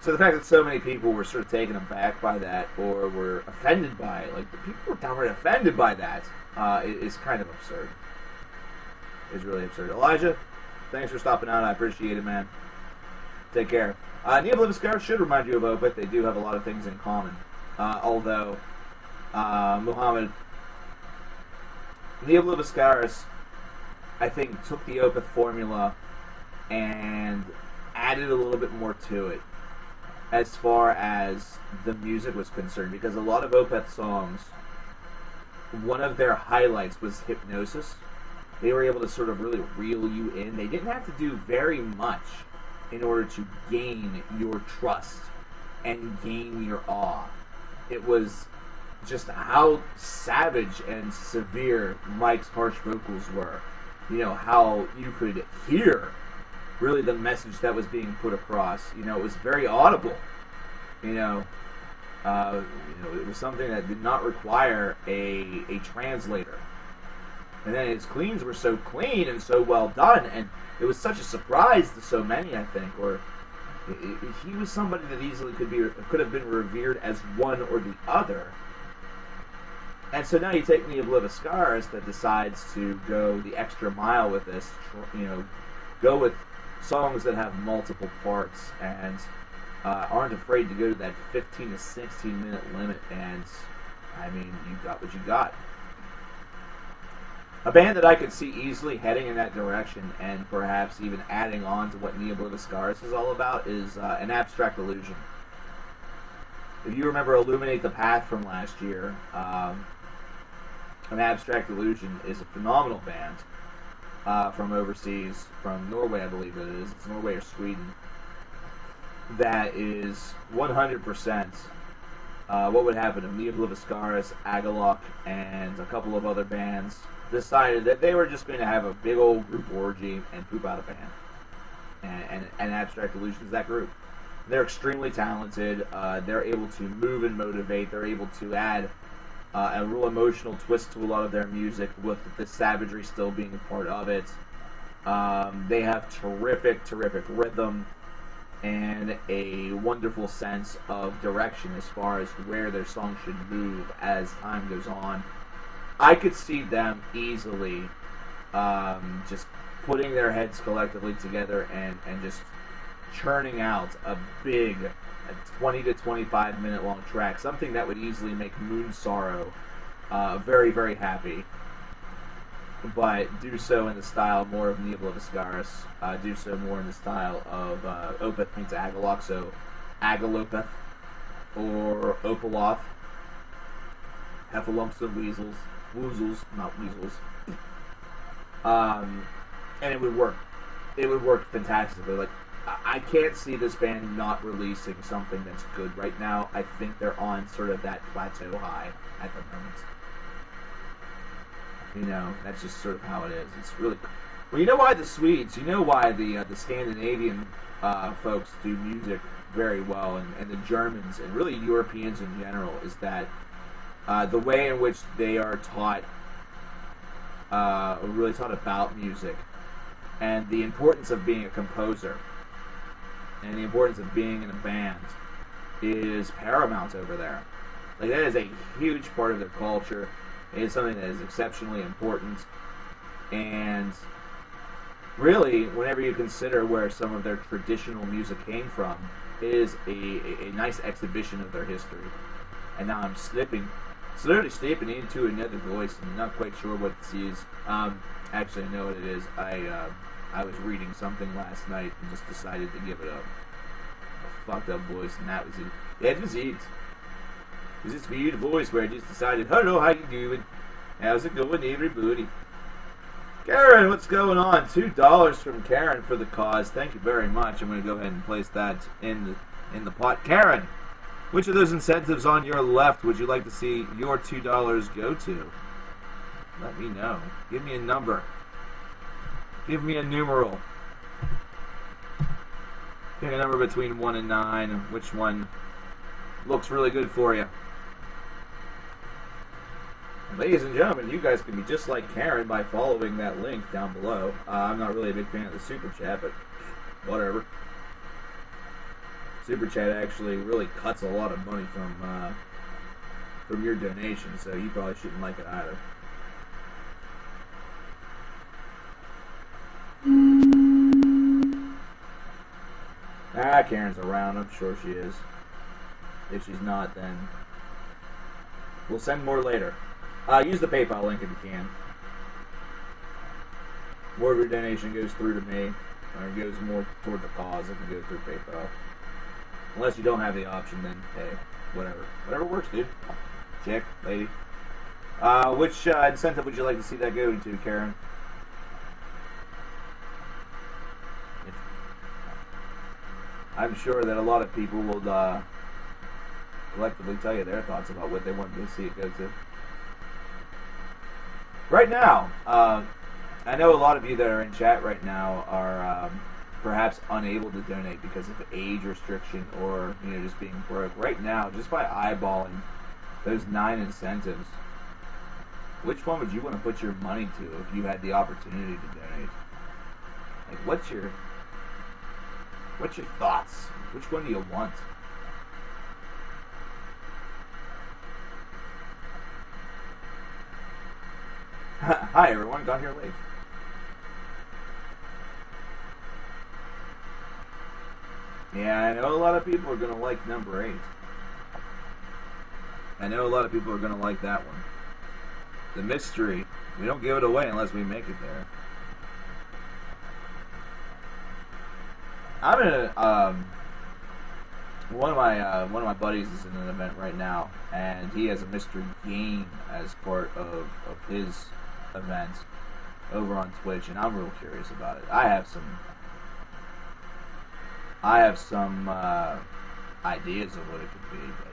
So the fact that so many people were sort of taken aback by that, or were offended by it, like, the people were downright offended by that, is kind of absurd. It's really absurd. Elijah, thanks for stopping out. I appreciate it, man. Take care. Neil Bliviscar should remind you of Opeth. They do have a lot of things in common. Although, Muhammad, Neil Bliviscaris, I think, took the Opeth formula and added a little bit more to it as far as the music was concerned, because a lot of Opeth songs one of their highlights was hypnosis. They were able to sort of really reel you in. They didn't have to do very much in order to gain your trust and gain your awe. It was just how savage and severe Mike's harsh vocals were. You know, how you could hear really the message that was being put across. You know, it was very audible. You know, it was something that did not require a translator. And then his cleans were so clean and so well done, and it was such a surprise to so many, I think. Or he was somebody that easily could have been revered as one or the other. And so now you take Nia Bliviscaris that decides to go the extra mile with this, you know, go with songs that have multiple parts and aren't afraid to go to that 15 to 16 minute limit. And I mean, you got what you got. A band that I could see easily heading in that direction and perhaps even adding on to what Nia Bliviscaris is all about is An Abstract Illusion. If you remember Illuminate the Path from last year, An Abstract Illusion is a phenomenal band from overseas, from Norway, I believe it is. It's Norway or Sweden. That is 100% what would happen if Nia Bliviscaris, Agalok, and a couple of other bands decided that they were just going to have a big old group orgy and poop out a band. And Abstract Illusion is that group. They're extremely talented. They're able to move and motivate. They're able to add a real emotional twist to a lot of their music, with the savagery still being a part of it. They have terrific rhythm and a wonderful sense of direction as far as where their song should move as time goes on. I could see them easily just putting their heads collectively together and just churning out a big 20 to 25 minute long track, something that would easily make Moon Sorrow very, very happy, but do so in the style more of Nia Bliviscaris, do so more in the style of Opeth meets Agalok, so Agalopeth or Opaloth, Heffalumps and Woozles, not weasels, and it would work. It would work fantastically. Like, I can't see this band not releasing something that's good right now. I think they're on sort of that plateau high at the moment. You know, that's just sort of how it is. It's really cool. Well, you know why the Swedes, you know why the Scandinavian folks do music very well, and the Germans, and really Europeans in general, is that the way in which they are taught, really taught about music, and the importance of being a composer, and the importance of being in a band is paramount over there. Like, that is a huge part of their culture. It is something that is exceptionally important. And really, whenever you consider where some of their traditional music came from, it is a nice exhibition of their history. And now I'm slowly slipping into another voice, and I'm not quite sure what this is. Actually, I know what it is. I was reading something last night and just decided to give it a fucked up voice, and that was it. That was it. It was this weird voice where I just decided, hello, how you doing? How's it going, everybody? Karen, what's going on? $2 from Karen for the cause. Thank you very much. I'm going to go ahead and place that in the pot. Karen, which of those incentives on your left would you like to see your $2 go to? Let me know. Give me a number. Give me a numeral. Pick a number between 1 and 9. Which one looks really good for you? Ladies and gentlemen, you guys can be just like Karen by following that link down below. I'm not really a big fan of the Super Chat, but whatever. Super Chat actually really cuts a lot of money from your donation, so you probably shouldn't like it either. Karen's around. I'm sure she is. If she's not, then we'll send more later. Use the PayPal link if you can. More of your donation goes through to me, or goes more toward the cause if you go through PayPal. Unless you don't have the option, then hey, whatever. Whatever works, dude. Chick, lady. Which incentive would you like to see that go to, Karen? I'm sure that a lot of people will collectively tell you their thoughts about what they want to see it go to. Right now, I know a lot of you that are in chat right now are perhaps unable to donate because of age restriction or just being broke. Right now, just by eyeballing those 9 incentives, which one would you want to put your money to if you had the opportunity to donate? Like, what's your thoughts? Which one do you want? Hi everyone, got here late. Yeah, I know a lot of people are going to like number 8. I know a lot of people are going to like that one. The mystery. We don't give it away unless we make it there. I'm in a, one of my buddies is in an event right now, and he has a mystery game as part of his event over on Twitch, and I'm real curious about it. I have some ideas of what it could be, but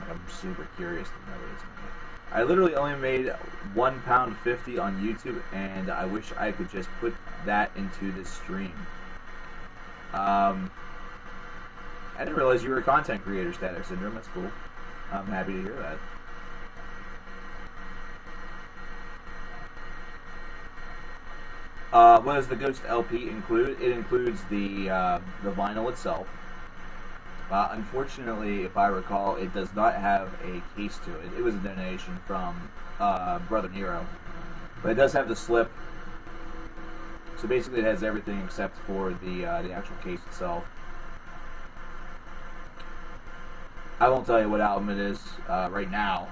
I'm super curious to know what it's going to be. I literally only made £1.50 on YouTube, and I wish I could just put that into this stream. I didn't realize you were a content creator, Static Syndrome. That's cool. I'm happy to hear that. What does the Ghost LP include? It includes the vinyl itself. Unfortunately, if I recall, it does not have a case to it. It was a donation from Brother Nero. But it does have the slip. So basically it has everything except for the actual case itself. I won't tell you what album it is right now,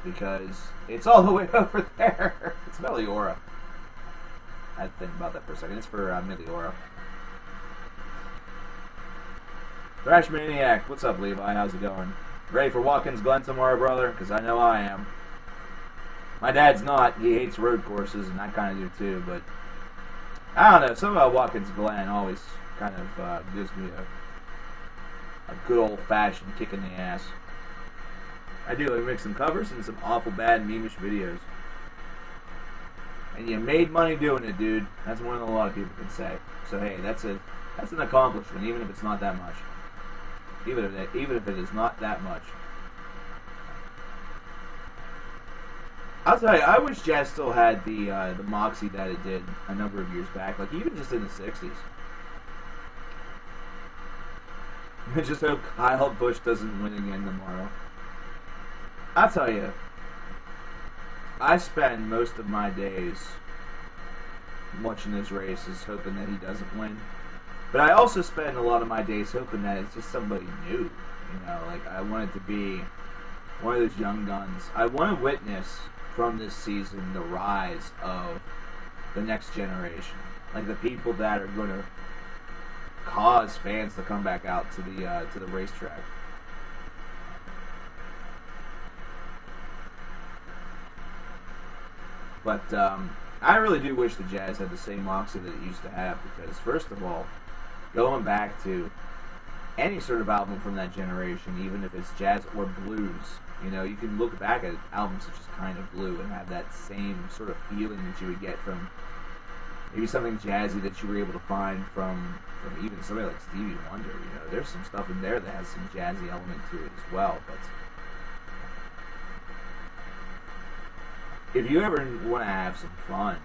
because it's all the way over there. It's Meliora. I had to think about that for a second. It's for Meliora. Thrash Maniac, what's up, Levi? How's it going? Ready for Watkins Glen tomorrow, brother? Because I know I am. My dad's not. He hates road courses, and I kind of do too, but I don't know. Something about Watkins Glen always kind of gives me a good old-fashioned kick in the ass. I do. I make some covers and some awful bad meme-ish videos. And you made money doing it, dude. That's more than a lot of people can say. So hey, that's an accomplishment, even if it's not that much. Even if it is not that much. I'll tell you, I wish jazz still had the moxie that it did a number of years back. Like even just in the '60s. I just hope Kyle Busch doesn't win again tomorrow. I'll tell you, I spend most of my days watching his races, hoping that he doesn't win. But I also spend a lot of my days hoping that it's just somebody new. You know, like I want it to be one of those young guns. I want to witness from this season the rise of the next generation. Like the people that are going to cause fans to come back out to the racetrack. But I really do wish the Jazz had the same moxie that it used to have, because first of all, going back to any sort of album from that generation, even if it's jazz or blues, you know, you can look back at albums such as Kind of Blue and have that same sort of feeling that you would get from maybe something jazzy that you were able to find from even somebody like Stevie Wonder. You know, there's some stuff in there that has some jazzy element to it as well. But if you ever want to have some fun,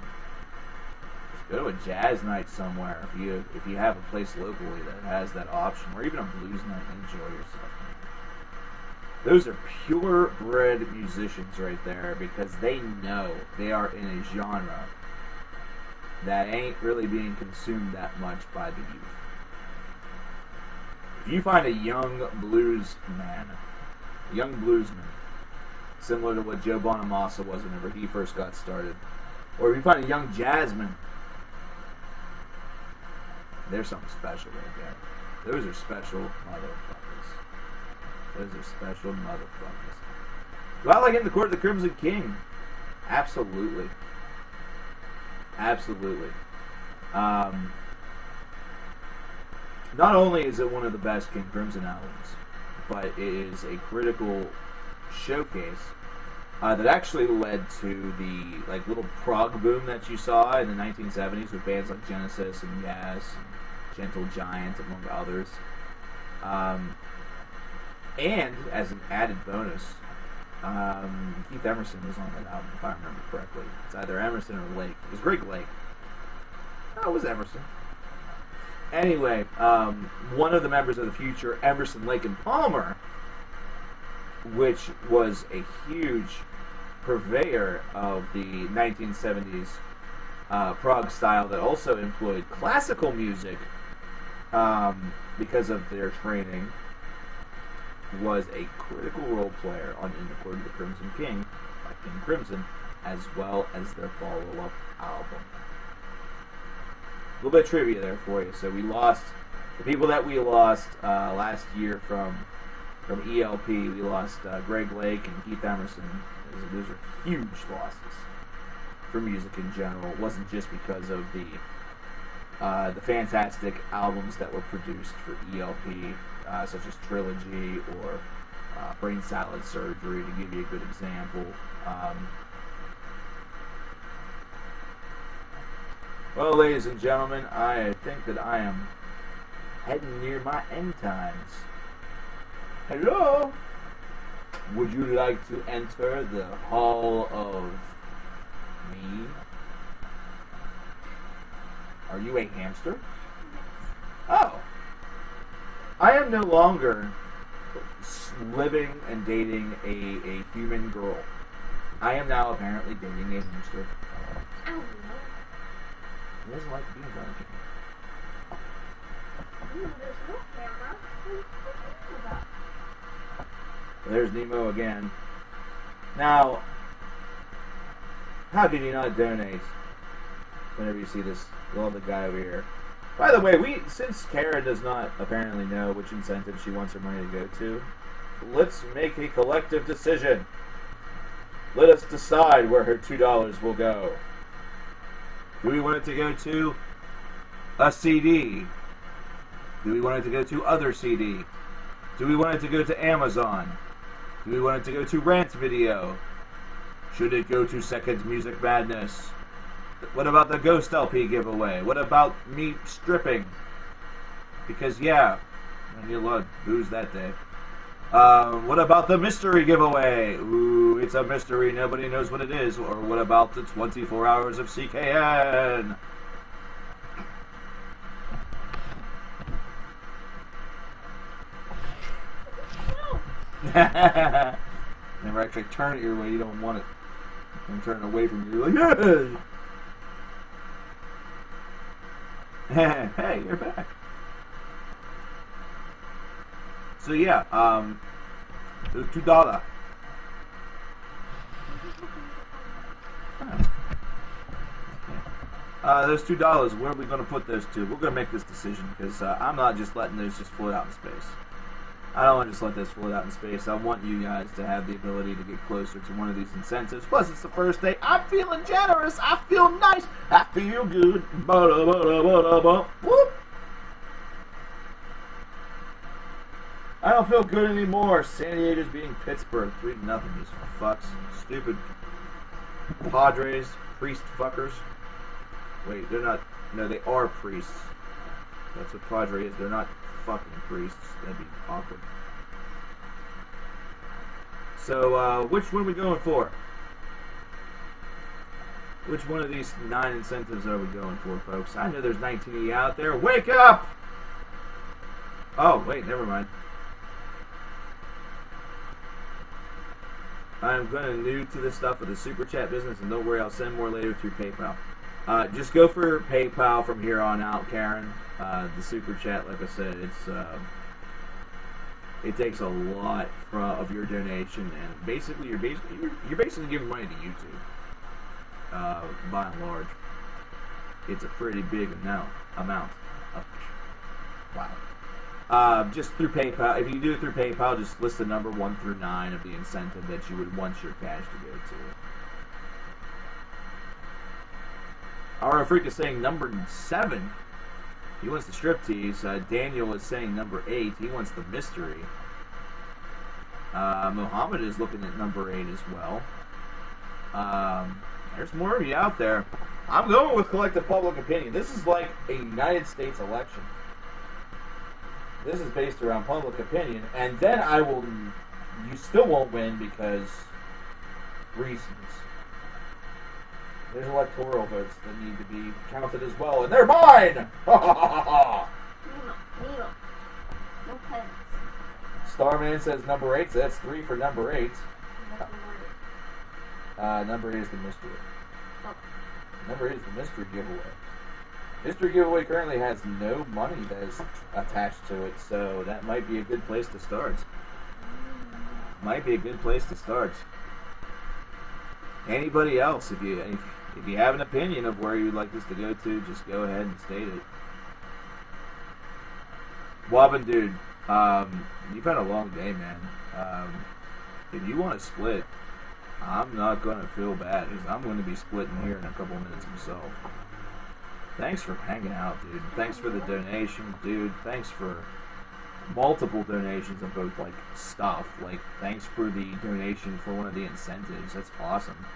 just go to a jazz night somewhere. If you have a place locally that has that option, or even a blues night, and enjoy yourself. Those are purebred musicians right there, because they know they are in a genre that ain't really being consumed that much by the youth. If you find a young bluesman, similar to what Joe Bonamassa was whenever he first got started, or if you find a young jazzman, there's something special right there. Those are special motherfuckers. Those are special motherfuckers. Do I like In the Court of the Crimson King? Absolutely. Absolutely. Not only is it one of the best King Crimson albums, but it is a critical showcase that actually led to the little prog boom that you saw in the 1970s with bands like Genesis and Yes, and Gentle Giant, among others. And as an added bonus, Keith Emerson was on that album, if I remember correctly. It's either Emerson or Lake. It was Greg Lake. No, it was Emerson. Anyway, one of the members of the Future, Emerson, Lake and Palmer, which was a huge purveyor of the 1970s prog style that also employed classical music because of their training, was a critical role player on In the Court of the Crimson King by King Crimson, as well as their follow-up album. A little bit of trivia there for you. So we lost the people that we lost last year from ELP. We lost Greg Lake and Keith Emerson. Those are huge losses for music in general. It wasn't just because of the fantastic albums that were produced for ELP, such as Trilogy or Brain Salad Surgery, to give you a good example. Well, ladies and gentlemen, I think that I am heading near my end times. Hello? Would you like to enter the Hall of Me? Are you a hamster? Oh. I am no longer living and dating a human girl. I am now apparently dating a hamster. Oh, He doesn't like being done. no, there's no camera. What are you talking about? There's Nemo again. Now, how can you not donate whenever you see this lovely guy over here? By the way, since Kara does not apparently know which incentive she wants her money to go to, let's make a collective decision. Let us decide where her $2 will go. Do we want it to go to a CD? Do we want it to go to other CD? Do we want it to go to Amazon? Do we want it to go to Rant Video? Should it go to Second Music Madness? What about the Ghost LP giveaway? What about me stripping? Because yeah, I need a lot of booze that day. What about the mystery giveaway? Ooh, it's a mystery, nobody knows what it is. Or what about the 24 hours of CKN? Never actually turn it your way, you don't want it. I'm turning away from you, you're like, yeah! Hey, you're back. So yeah, it was $2. Those $2, where are we going to put those to? We're going to make this decision because I'm not just letting those just float out in space. I don't want to just let this float out in space. I want you guys to have the ability to get closer to one of these incentives. Plus, it's the first day. I'm feeling generous. I feel nice. I feel good. Whoop. I don't feel good anymore. San Diego's beating Pittsburgh 3-0. These fucks. Stupid Padres, priest fuckers. Wait, they're not. No, they are priests. That's what Padre is. They're not fucking priests. That'd be awkward. So, which one are we going for? Which one of these 9 incentives are we going for, folks? I know there's 19 of you out there. Wake up! Oh, wait, never mind. I'm kind of new to this stuff with the Super Chat business, and don't worry, I'll send more later through PayPal. Just go for PayPal from here on out, Karen. The Super Chat, like I said, it takes a lot of your donation, and basically you're basically giving money to YouTube. By and large, it's a pretty big amount. Wow. Just through PayPal. If you do it through PayPal, just list the number 1 through 9 of the incentive that you would want your cash to go to. Our freak is saying number 7. He wants the striptease. Daniel is saying number 8. He wants the mystery. Mohammed is looking at number 8 as well. There's more of you out there. I'm going with collective public opinion. This is like a United States election. This is based around public opinion, and then you still won't win because reasons. There's electoral votes that need to be counted as well, and they're mine! Nemo. No pens. Starman says number 8, so that's 3 for number 8. Number 8 is the mystery. Oh. Number 8 is the mystery giveaway. Mystery giveaway currently has no money that is attached to it, so that might be a good place to start. Might be a good place to start. Anybody else, if you have an opinion of where you'd like this to go to, just go ahead and state it. Wobbin dude, you've had a long day, man. If you want to split, I'm not going to feel bad, because I'm going to be splitting here in a couple minutes myself. Thanks for hanging out, dude. Thanks for the donation, dude. Thanks for multiple donations of both, like, stuff. Like, thanks for the donation for one of the incentives. That's awesome.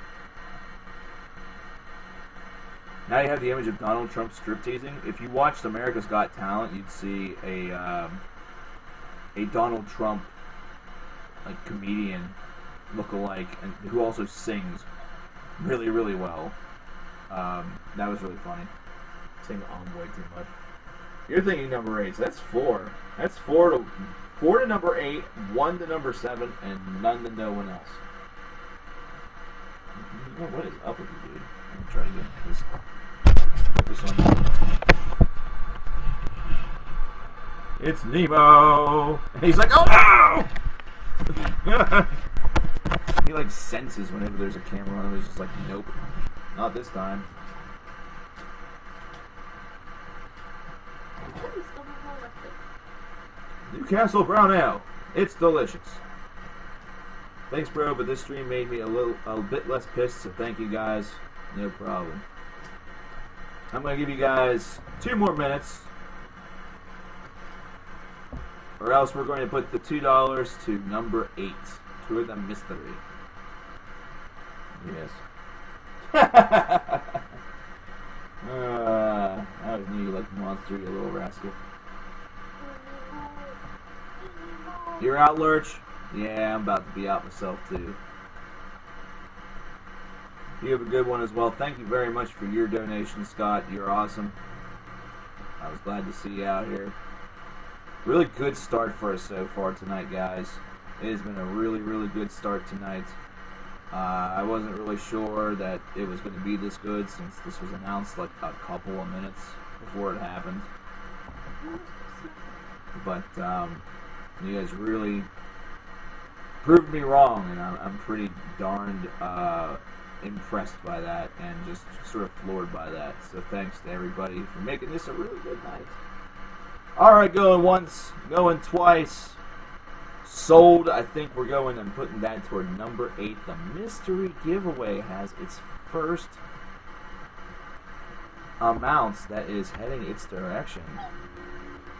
Now you have the image of Donald Trump stripteasing. If you watched America's Got Talent, you'd see a Donald Trump, like, comedian look-alike, and who also sings really, really well. That was really funny. Saying way too much. You're thinking number 8, so that's 4. That's 4 to number 8, 1 to number 7, and none to no one else. What is up with you, dude? I'm gonna try to get this on. It's Nemo! And he's like, oh no! He like senses whenever there's a camera on him. He's just like, nope. Not this time. Newcastle Brown Ale. It's delicious. Thanks, bro, but this stream made me a bit less pissed, so thank you guys. No problem. I'm going to give you guys 2 more minutes, or else we're going to put the $2 to number 8. To the mystery. Yes. I was knew you like monster, you little rascal. You're out, Lurch? Yeah, I'm about to be out myself, too. You have a good one as well. Thank you very much for your donation, Scott. You're awesome. I was glad to see you out here. Really good start for us so far tonight, guys. It has been a really, really good start tonight. I wasn't really sure that it was going to be this good since this was announced like a couple of minutes before it happened. But you guys really proved me wrong, and I'm pretty darned impressed by that and just sort of floored by that. So thanks to everybody for making this a really good night. Alright, going once, going twice. Sold. I think we're going and putting that toward number 8. The mystery giveaway has its first amounts that is heading its direction.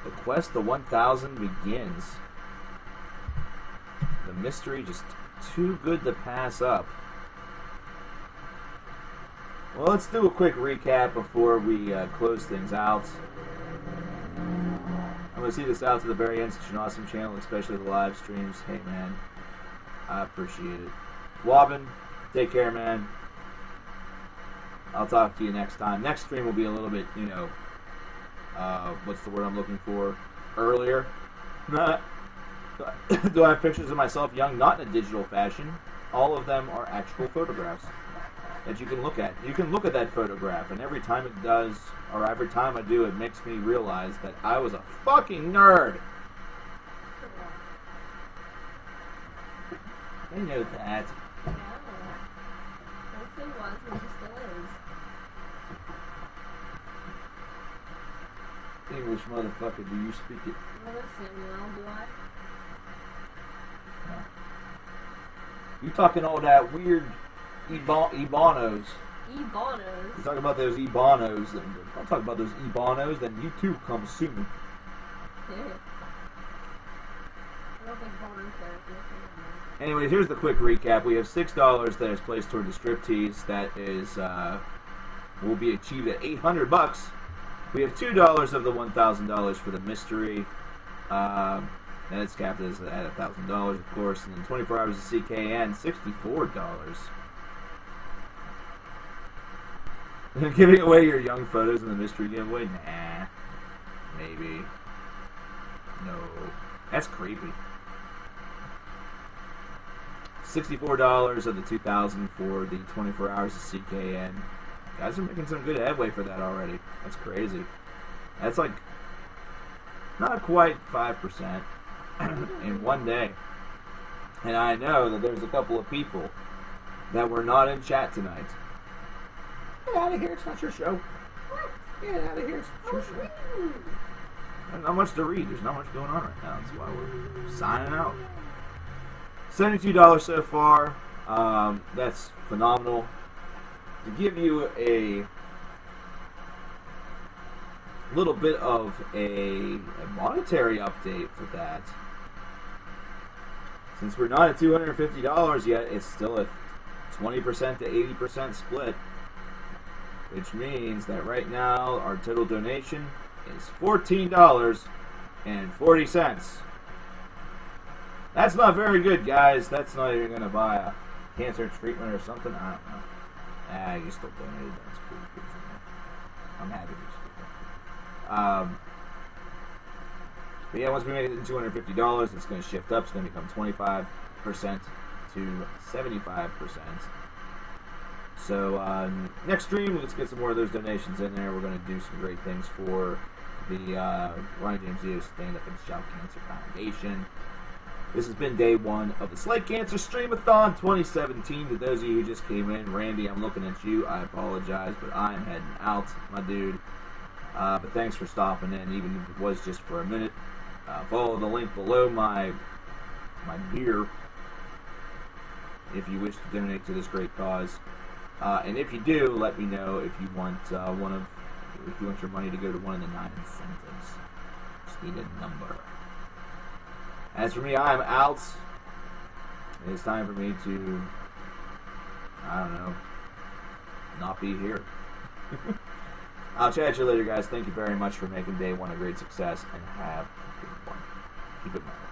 The quest to 1,000 begins. The mystery just too good to pass up. Well, let's do a quick recap before we close things out. I'm going to see this out to the very end. Such an awesome channel, especially the live streams. Hey, man. I appreciate it. Wobbin, take care, man. I'll talk to you next time. Next stream will be a little bit, you know, what's the word I'm looking for? Earlier. Do I have pictures of myself young? Not in a digital fashion. All of them are actual photographs that you can look at. You can look at that photograph, and every time it does, or every time I do, it makes me realize that I was a fucking nerd. I know that. Yeah, that's who he was, and he still is. English motherfucker, do you speak it? Well, Samuel, do I? No. You talking all that weird Ibanos. E-bonos. You talk about those Ebonos, and I'll talk about those Ebonos, then you too come soon. I don't think bonos there. Anyways, here's the quick recap. We have $6 that is placed toward the striptease. That is will be achieved at $800. We have $2 of the $1,000 for the mystery. And it's capped at $1,000, of course. And then 24 hours of CKN, $64. Giving away your young photos in the mystery giveaway? Nah. Maybe. No. That's creepy. $64 of the $2,000 for the 24 hours of CKN. Guys are making some good headway for that already. That's crazy. That's like not quite 5% in one day. And I know that there's a couple of people that were not in chat tonight. Get out of here, it's not your show. Get out of here, it's not your show. There's not much to read, there's not much going on right now. That's why we're signing out. $72 so far. That's phenomenal. To give you a little bit of a monetary update for that, since we're not at $250 yet, it's still a 20% to 80% split, which means that right now our total donation is $14.40. That's not very good, guys. That's not even going to buy a cancer treatment or something. I don't know. You still donated. That's pretty good for me. I'm happy with you. But yeah, once we make it to $250, it's going to shift up. It's going to become 25% to 75%. So next stream, let's get some more of those donations in there. We're going to do some great things for the Ryan James Dio Stand Up and Shout Cancer Foundation. This has been day one of the Slate Cancer Stream-a-Thon 2017. To those of you who just came in, Randy, I'm looking at you. I apologize, but I am heading out, my dude. But thanks for stopping in, even if it was just for a minute. Follow the link below my gear if you wish to donate to this great cause. And if you do, let me know if you want if you want your money to go to one of the 9 incentives. Just need a number. As for me, I am out. It's time for me to, I don't know, not be here. I'll chat you later, guys. Thank you very much for making day one a great success, and have a good one. Keep it moving.